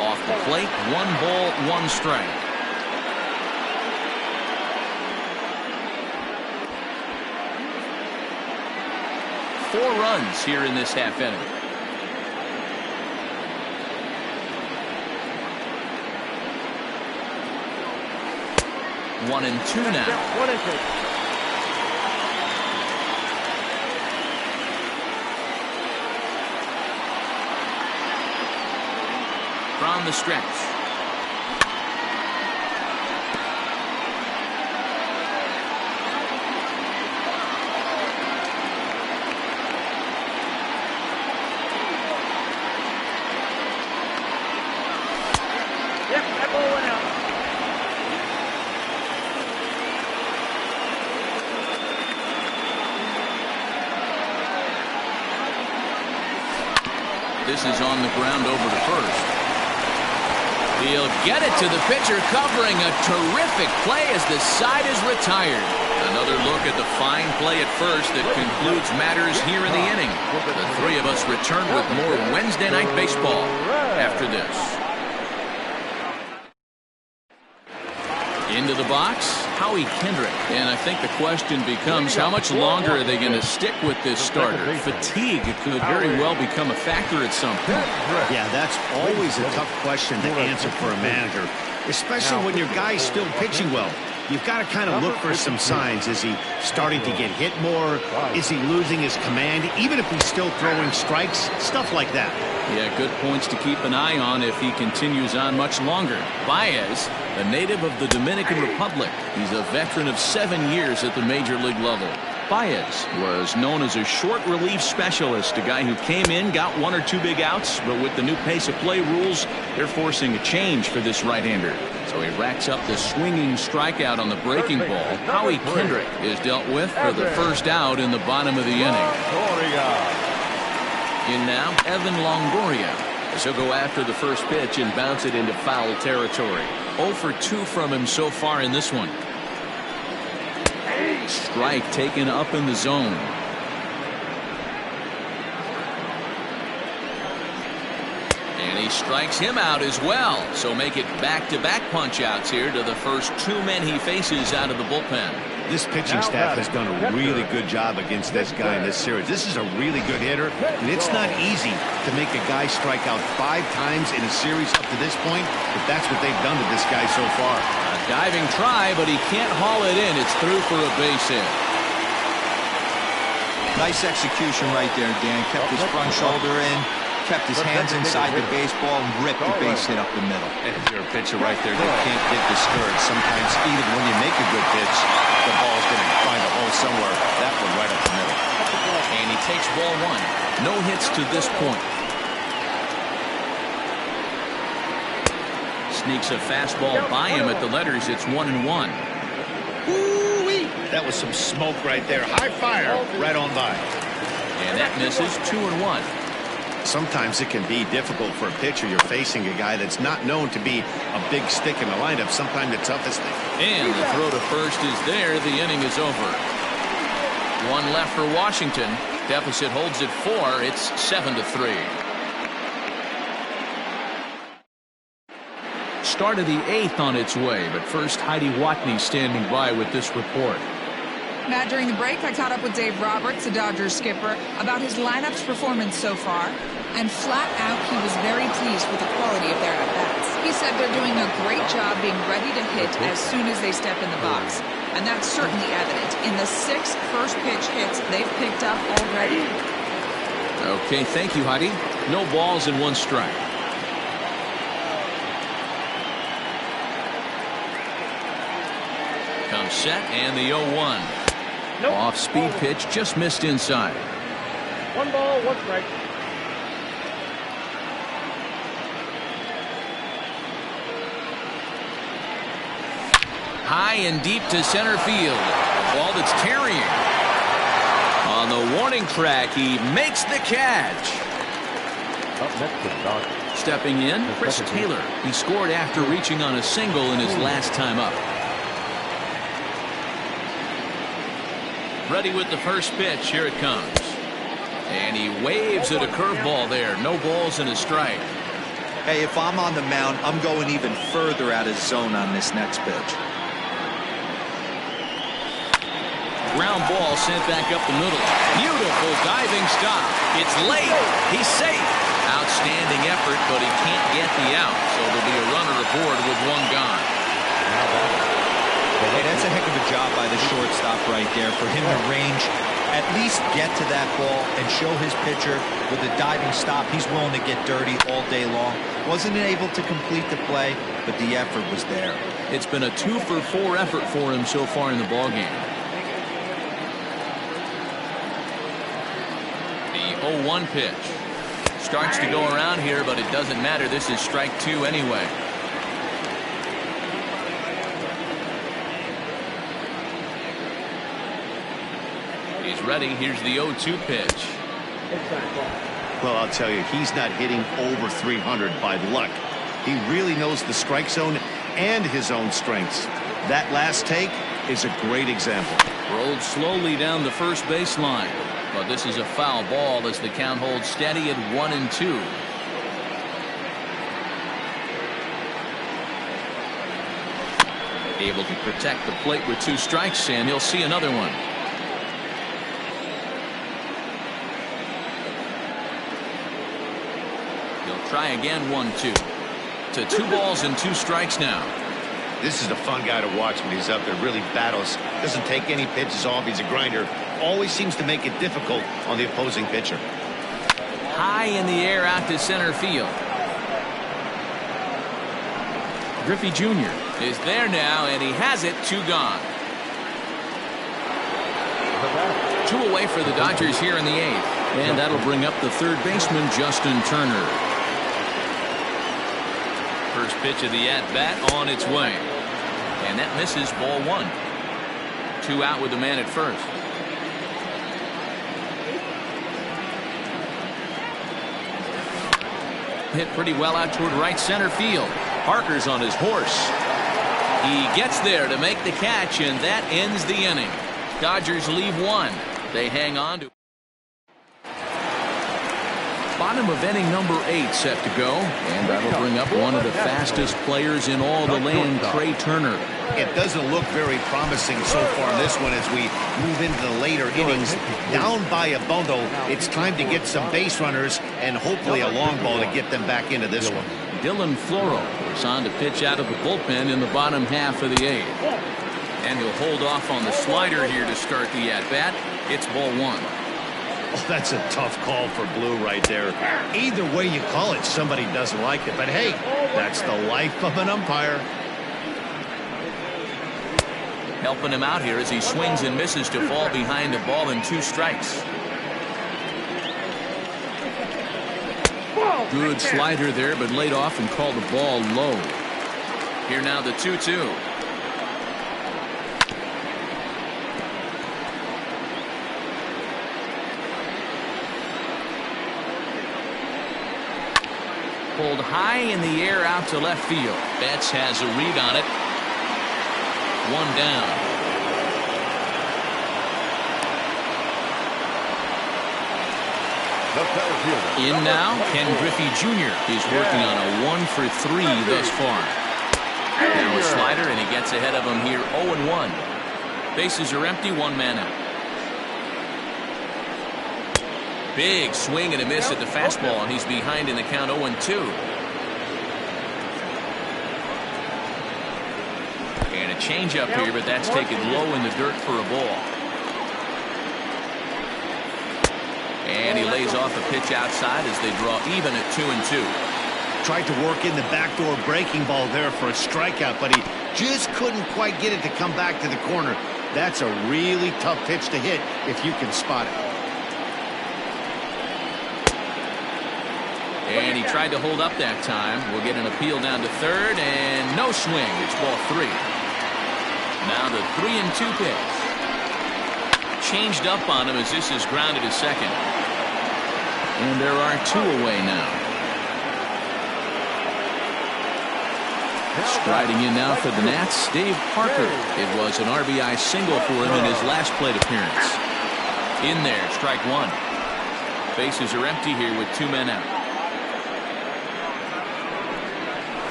Off the plate, 1 ball, 1 strike. Four runs here in this half inning. One and two now. From the stretch. Yep, that ball went out. This is on the ground over to first. He'll get it to the pitcher, covering a terrific play as the side is retired. Another look at the fine play at first that concludes matters here in the inning. The three of us return with more Wednesday Night Baseball after this. Into the box, Howie Kendrick. And I think the question becomes, how much longer are they going to stick with this starter? Fatigue could very well become a factor at some point. Yeah, that's always a tough question to answer for a manager, especially when your guy's still pitching well. You've got to kind of look for some signs. Is he starting to get hit more? Is he losing his command? Even if he's still throwing strikes, stuff like that. Yeah, good points to keep an eye on if he continues on much longer. Baez, a native of the Dominican Republic. He's a veteran of 7 years at the major league level. Baez was known as a short relief specialist, a guy who came in, got 1 or 2 big outs, but with the new pace of play rules, they're forcing a change for this right-hander. So he racks up the swinging strikeout on the breaking ball. Howie Kendrick is dealt with for the first out in the bottom of the inning. In now, Evan Longoria, as he'll go after the first pitch and bounce it into foul territory. 0 for 2 from him so far in this one. Strike taken up in the zone. And he strikes him out as well. So make it back-to-back punch-outs here to the first 2 men he faces out of the bullpen. This pitching staff has done a really good job against this guy in this series. This is a really good hitter, and it's not easy to make a guy strike out 5 times in a series up to this point, but that's what they've done to this guy so far. A diving try, but he can't haul it in. It's through for a base hit. Nice execution right there, Dan. Kept his front shoulder in, kept his hands inside the baseball, and ripped the base hit up the middle. And if you're a pitcher right there, you can't get discouraged. Sometimes even when you make a good pitch, the ball's going to find a hole somewhere. That one right up the middle. And he takes ball 1. No hits to this point. Sneaks a fastball by him at the letters. It's 1-1. Woo-wee. That was some smoke right there. High fire right on by. And that misses. 2-1. Sometimes it can be difficult for a pitcher. You're facing a guy that's not known to be a big stick in the lineup. Sometimes the toughest thing. And the throw to first is there. The inning is over. 1 left for Washington. Deficit holds at 4. It's 7-3. Start of the 8th on its way, but first Heidi Watney standing by with this report. Matt, during the break, I caught up with Dave Roberts, the Dodgers skipper, about his lineup's performance so far, and flat out, he was very pleased with the quality of their at-bats. He said they're doing a great job being ready to hit as soon as they step in the box, and that's certainly evident in the 6 first-pitch hits they've picked up already. Okay, thank you, Heidi. No balls and 1 strike. Comes set, and the 0-1. Nope. Off-speed pitch just missed inside. 1 ball, 1 strike. High and deep to center field. A ball that's carrying. On the warning track, he makes the catch. Up next to the Dodgers. Stepping in, Chris Taylor. He scored after reaching on a single in his last time up. Ready with the first pitch. Here it comes. And he waves at a curveball there. No balls and a strike. Hey, if I'm on the mound, I'm going even further out of zone on this next pitch. Ground ball sent back up the middle. Beautiful diving stop. It's late. He's safe. Outstanding effort, but he can't get the out. So there'll be a runner aboard with 1 gone. Hey, that's a heck of a job by the shortstop right there for him to range, at least get to that ball and show his pitcher with a diving stop. He's willing to get dirty all day long. Wasn't able to complete the play, but the effort was there. It's been a 2-for-4 effort for him so far in the ballgame. The 0-1 pitch. Starts to go around here, but it doesn't matter. This is strike 2 anyway. He's ready. Here's the 0-2 pitch. Well, I'll tell you, he's not hitting over 300 by luck. He really knows the strike zone and his own strengths. That last take is a great example. Rolled slowly down the first baseline. But this is a foul ball as the count holds steady at 1-2. Able to protect the plate with 2 strikes, and he'll see another one. He'll try again. 1-2 to 2 balls and 2 strikes now. This is a fun guy to watch when he's up there. Really battles. Doesn't take any pitches off. He's a grinder. Always seems to make it difficult on the opposing pitcher. High in the air out to center field. Griffey Jr. is there now, and he has it. 2 gone. 2 away for the Dodgers here in the 8th. And that'll bring up the third baseman, Justin Turner. First pitch of the at-bat on its way. And that misses, ball 1. 2 out with the man at first. Hit pretty well out toward right center field. Parker's on his horse. He gets there to make the catch, and that ends the inning. Dodgers leave 1. They hang on to. Bottom of inning number 8 set to go, and that'll bring up one of the fastest players in all the land, Trey Turner. It doesn't look very promising so far in this one as we move into the later innings. Down by a bundle, it's time to get some base runners and hopefully a long ball to get them back into this one. Dylan Floro is on to pitch out of the bullpen in the bottom half of the 8th. And he'll hold off on the slider here to start the at-bat. It's ball 1. Oh, that's a tough call for Blue right there. Either way you call it, somebody doesn't like it. But hey, that's the life of an umpire. Helping him out here as he swings and misses to fall behind a ball and 2 strikes. Good slider there, but laid off and called the ball low. Here now the 2-2. Pulled high in the air out to left field. Betts has a read on it. 1 down. In now, Ken Griffey Jr. He's working on a 1-for-3 thus far. Now a slider, and he gets ahead of him here. 0-1. Bases are empty. 1 man out. Big swing and a miss at the fastball, and he's behind in the count. 0-2. And a changeup here, but that's taken low in the dirt for a ball. And he lays off a pitch outside as they draw even at 2-2. Tried to work in the backdoor breaking ball there for a strikeout, but he just couldn't quite get it to come back to the corner. That's a really tough pitch to hit if you can spot it. And he tried to hold up that time. We'll get an appeal down to third, and no swing. It's ball 3. Now the 3-2 pitch. Changed up on him as this is grounded to second. And there are 2 away now. Striding in now for the Nats, Dave Parker. It was an RBI single for him in his last plate appearance. In there, strike 1. Bases are empty here with 2 men out.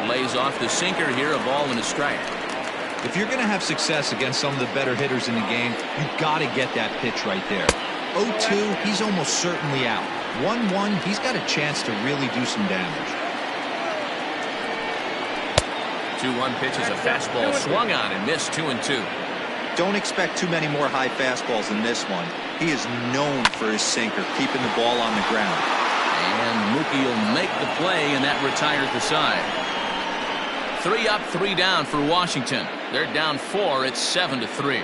Lays off the sinker here, a ball and a strike. If you're going to have success against some of the better hitters in the game, you've got to get that pitch right there. 0-2, he's almost certainly out. 1-1, he's got a chance to really do some damage. 2-1 pitch is a fastball swung on and missed. 2-2. Don't expect too many more high fastballs than this one. He is known for his sinker, keeping the ball on the ground. And Mookie will make the play, and that retires the side. 3 up, 3 down for Washington. They're down 4. It's 7-3.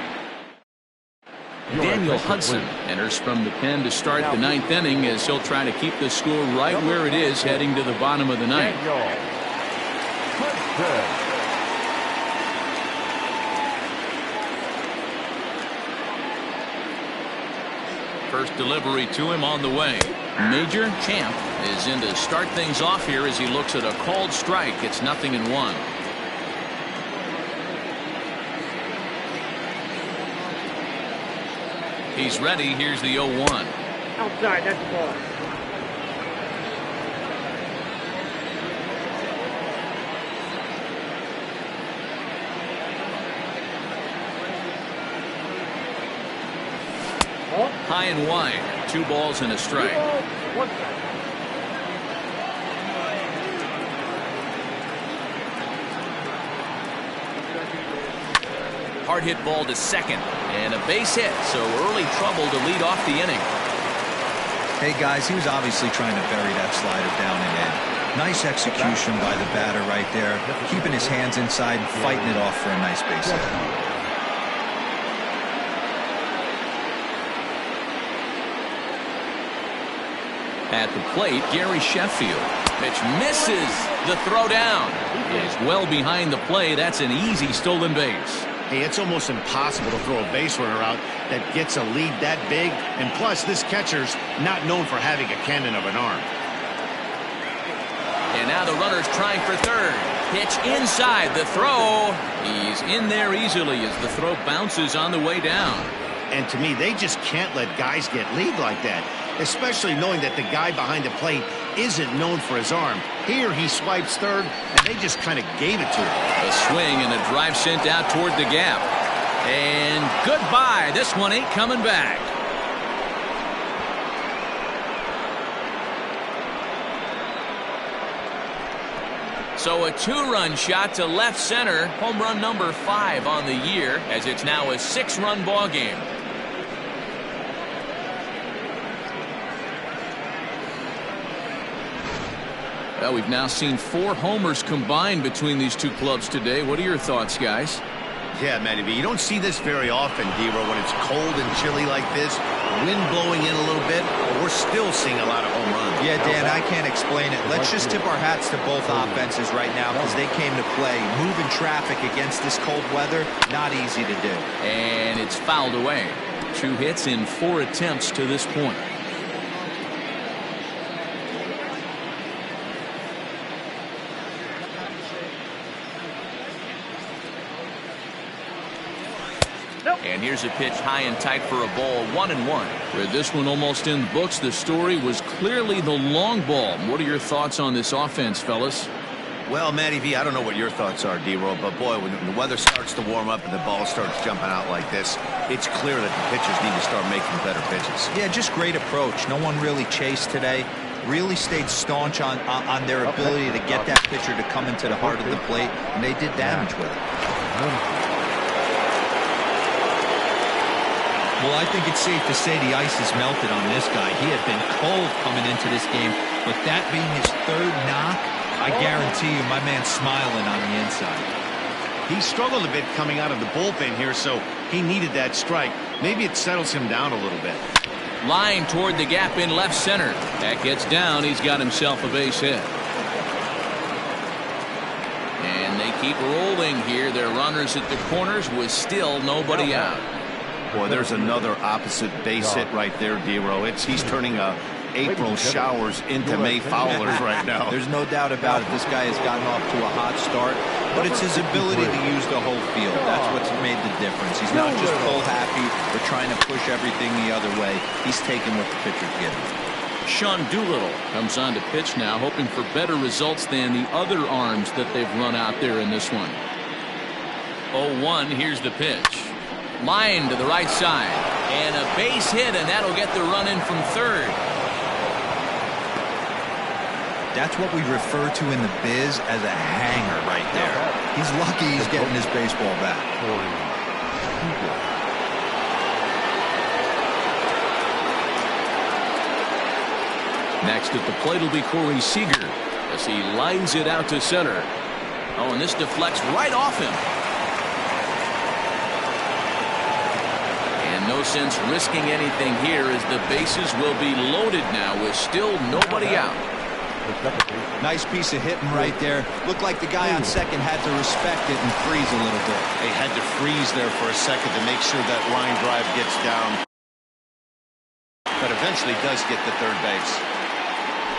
Daniel Hudson enters from the pen to start the 9th inning as he'll try to keep the score right where it is heading to the bottom of the 9th. First delivery to him on the way. Major Champ is in to start things off here as he looks at a called strike. It's 0-1. He's ready. Here's the 0-1. Outside, that's the ball. High and wide. 2 balls and a strike. 2 balls, 1 strike. Hard hit ball to second. And a base hit. So early trouble to lead off the inning. Hey, guys, he was obviously trying to bury that slider down and in. Nice execution by the batter right there. Keeping his hands inside and fighting it off for a nice base hit. At the plate, Gary Sheffield. Pitch misses. The throw down is well behind the play. That's an easy stolen base. Hey, it's almost impossible to throw a base runner out that gets a lead that big. And plus, this catcher's not known for having a cannon of an arm. And now the runner's trying for third. Pitch inside. The throw. He's in there easily as the throw bounces on the way down. And to me, they just can't let guys get lead like that, especially knowing that the guy behind the plate isn't known for his arm. Here he swipes third, and they just kind of gave it to him. A swing and a drive sent out toward the gap. And goodbye. This one ain't coming back. So a 2-run shot to left center. Home run number 5 on the year, as it's now a 6-run ball game. Well, we've now seen 4 homers combined between these 2 clubs today. What are your thoughts, guys? Yeah, Matty V, you don't see this very often, D-Row, when it's cold and chilly like this. Wind blowing in a little bit, but we're still seeing a lot of home runs. Yeah, Dan, I can't explain it. Let's just tip our hats to both offenses right now because they came to play. Moving traffic against this cold weather, not easy to do. And it's fouled away. 2 hits in 4 attempts to this point. And here's a pitch high and tight for a ball. 1-1. With this one almost in the books, the story was clearly the long ball. What are your thoughts on this offense, fellas? Well, Matty V, I don't know what your thoughts are, D-Roll, but boy, when the weather starts to warm up and the ball starts jumping out like this, it's clear that the pitchers need to start making better pitches. Yeah, just great approach. No one really chased today. Really stayed staunch on their ability to get that pitcher to come into the heart of the plate, and they did damage with it. Well, I think it's safe to say the ice has melted on this guy. He had been cold coming into this game, but that being his 3rd knock, I guarantee you my man's smiling on the inside. He struggled a bit coming out of the bullpen here, so he needed that strike. Maybe it settles him down a little bit. Line toward the gap in left center. That gets down. He's got himself a base hit. And they keep rolling here. Their runners at the corners with still nobody out. Boy, there's another opposite base hit right there, D-Row. He's turning April showers into May foulers right now. There's no doubt about it. This guy has gotten off to a hot start, but it's his ability to use the whole field. That's what's made the difference. He's not just pull happy or trying to push everything the other way. He's taking what the pitcher's giving. Sean Doolittle comes on to pitch now, hoping for better results than the other arms that they've run out there in this one. 0-1. Here's the pitch. Line to the right side. And a base hit, and that'll get the run in from third. That's what we refer to in the biz as a hanger right there. He's lucky he's getting his baseball back. Next at the plate will be Corey Seager as he lines it out to center. Oh, and this deflects right off him. And no sense risking anything here as the bases will be loaded now with still nobody out. Nice piece of hitting right there. Looked like the guy on second had to respect it and freeze a little bit. They had to freeze there for a second to make sure that line drive gets down. But eventually does get to third base.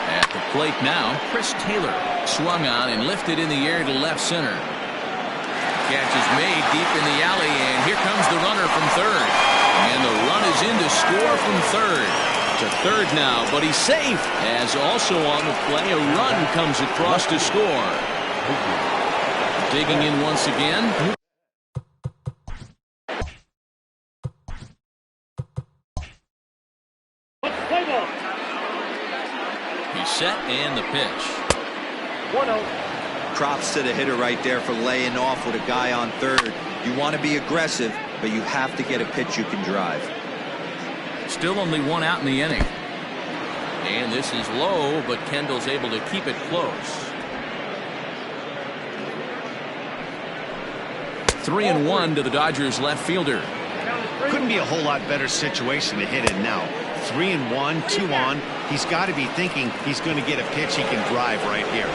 At the plate now, Chris Taylor swung on and lifted in the air to left center. Catch is made deep in the alley, and here comes the runner from third. And the run is in to score from third. To third now, but he's safe. As also on the play, a run comes across to score. Digging in once again. He's set and the pitch. 1-0. Props to the hitter right there for laying off with a guy on third. You want to be aggressive, but you have to get a pitch you can drive. Still only one out in the inning. And this is low, but Kendall's able to keep it close. 3-1 to the Dodgers left fielder. Couldn't be a whole lot better situation to hit in now. 3-1, 2 on. He's got to be thinking he's going to get a pitch he can drive right here.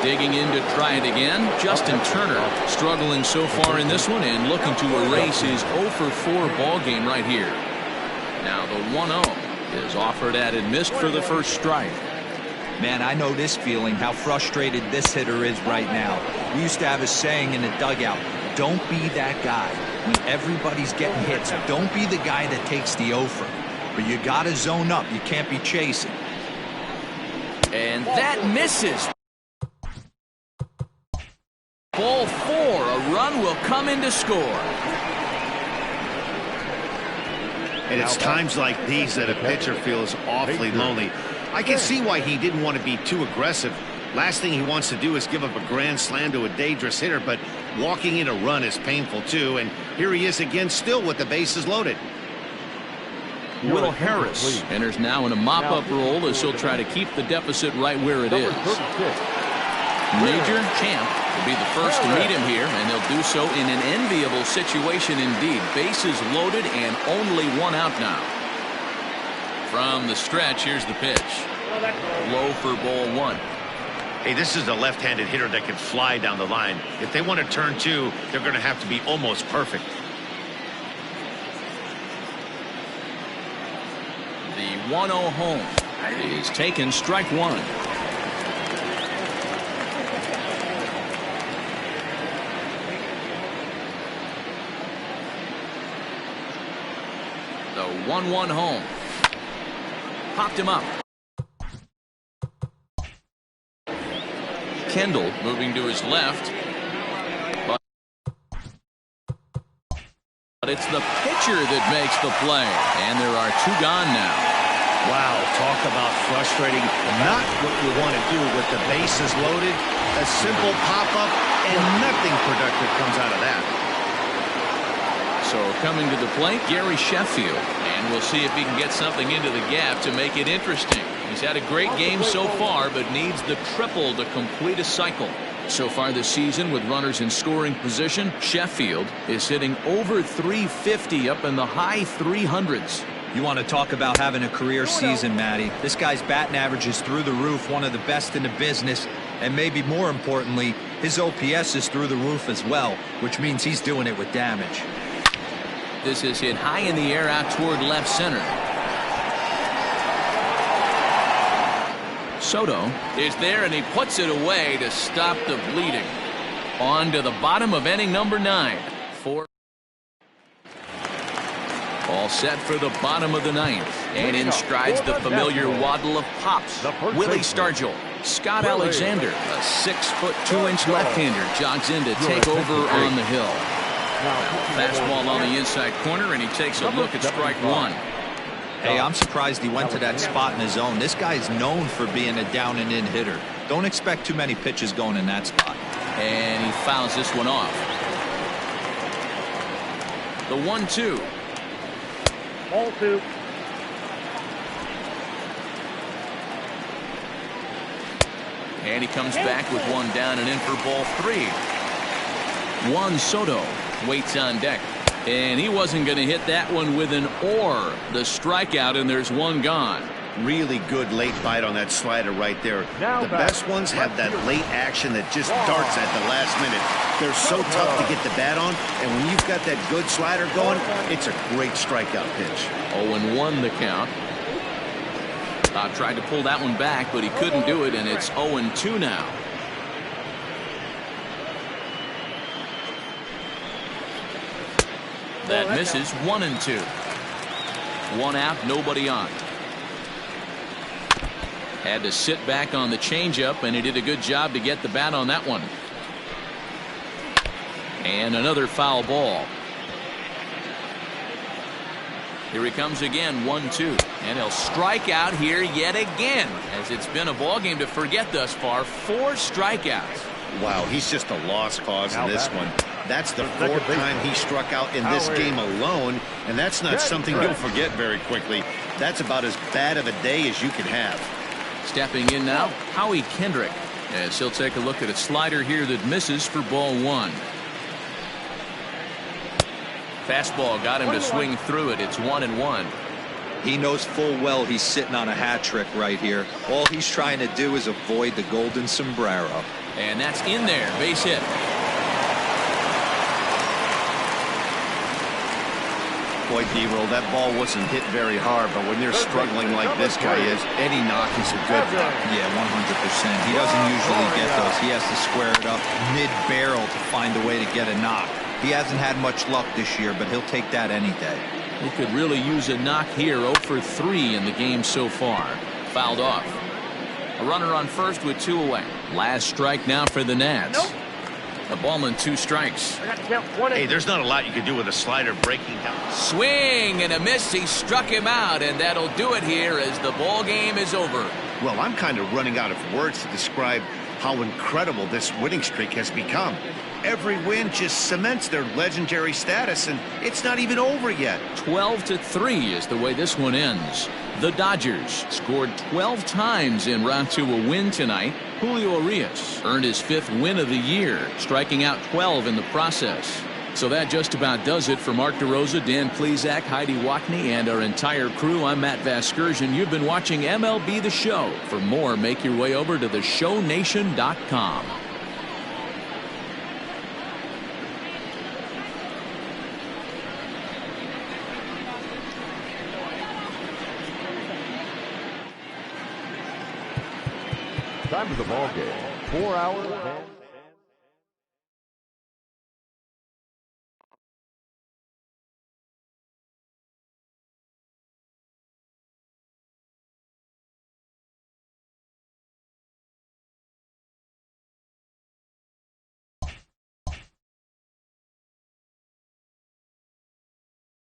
Digging in to try it again. Justin Turner struggling so far in this one and looking to erase his 0 for 4 ball game right here. Now the 1-0 is offered at and missed for the first strike. Man, I know this feeling, how frustrated this hitter is right now. We used to have a saying in the dugout, don't be that guy. When everybody's getting hits, don't be the guy that takes the offer. But you got to zone up. You can't be chasing. And that misses. Ball 4, a run will come in to score. And it's times like these that a pitcher feels awfully lonely. I can see why he didn't want to be too aggressive. Last thing he wants to do is give up a grand slam to a dangerous hitter, but walking in a run is painful too. And here he is again, still with the bases loaded. Will Harris enters now in a mop-up role as he'll try to keep the deficit right where it is. Major Champ will be the first to meet him here, and they'll do so in an enviable situation indeed. Bases loaded and only one out now. From the stretch, here's the pitch. Low for ball 1. Hey, this is a left-handed hitter that can fly down the line. If they want to turn 2, they're going to have to be almost perfect. The 1-0 home is taken, strike 1. The 1-1 home. Popped him up. Kendall moving to his left. But it's the pitcher that makes the play. And there are 2 gone now. Wow, talk about frustrating. Not what you want to do with the bases loaded. A simple pop-up and nothing productive comes out of that. So coming to the plate, Gary Sheffield. And we'll see if he can get something into the gap to make it interesting. He's had a great game so far, but needs the triple to complete a cycle. So far this season, with runners in scoring position, Sheffield is hitting over 350 up in the high 300s. You want to talk about having a career season, Matty. This guy's batting average is through the roof, one of the best in the business, and maybe more importantly, his OPS is through the roof as well, which means he's doing it with damage. This is hit high in the air out toward left center. Soto is there, and he puts it away to stop the bleeding. On to the bottom of inning number 9. All set for the bottom of the 9th. And in strides the familiar waddle of pops. Willie Stargell. Scott Alexander, a 6'2" left-hander, jogs in to take over on the hill. Fastball on the inside corner, and he takes a look at strike 1. Hey, I'm surprised he went to that spot in his zone. This guy is known for being a down and in hitter. Don't expect too many pitches going in that spot. And he fouls this one off. The 1-2. Ball 2. And he comes back with one down and in for ball 3. Juan Soto waits on deck. And he wasn't going to hit that one with an or. The strikeout, and there's one gone. Really good late bite on that slider right there. The best ones have that late action that just darts at the last minute. They're so tough to get the bat on, and when you've got that good slider going, it's a great strikeout pitch. 0-1 the count. Tried to pull that one back, but he couldn't do it, and it's 0-2 now. That misses. 1-2. One out, nobody on. Had to sit back on the changeup, and he did a good job to get the bat on that one. And another foul ball. Here he comes again, 1-2. And he'll strike out here yet again, as it's been a ball game to forget thus far. 4 strikeouts. Wow, he's just a lost cause in this one. That's the 4th time he struck out in this game alone, and that's not something you'll forget very quickly. That's about as bad of a day as you can have. Stepping in now, Howie Kendrick, as he'll take a look at a slider here that misses for ball 1. Fastball got him to swing through it. It's 1-1. He knows full well he's sitting on a hat trick right here. All he's trying to do is avoid the golden sombrero. And that's in there. Base hit. Boy, D-Roll, that ball wasn't hit very hard, but when you're struggling like this guy is, any knock is a good knock. Yeah, 100%. He doesn't usually get those. He has to square it up mid-barrel to find a way to get a knock. He hasn't had much luck this year, but he'll take that any day. He could really use a knock here. 0 for 3 in the game so far. Fouled off. A runner on first with 2 away. Last strike now for the Nats. A ball and 2 strikes. Hey, there's not a lot you can do with a slider breaking down. Swing and a miss. He struck him out, and that'll do it here as the ball game is over. Well, I'm kind of running out of words to describe how incredible this winning streak has become. Every win just cements their legendary status, and it's not even over yet. 12-3 is the way this one ends. The Dodgers scored 12 times en route to a win tonight. Julio Urias earned his 5th win of the year, striking out 12 in the process. So that just about does it for Mark DeRosa, Dan Plesac, Heidi Wackney, and our entire crew. I'm Matt Vasgersian. You've been watching MLB The Show. For more, make your way over to theshownation.com. Time of the ball game, 4 hours and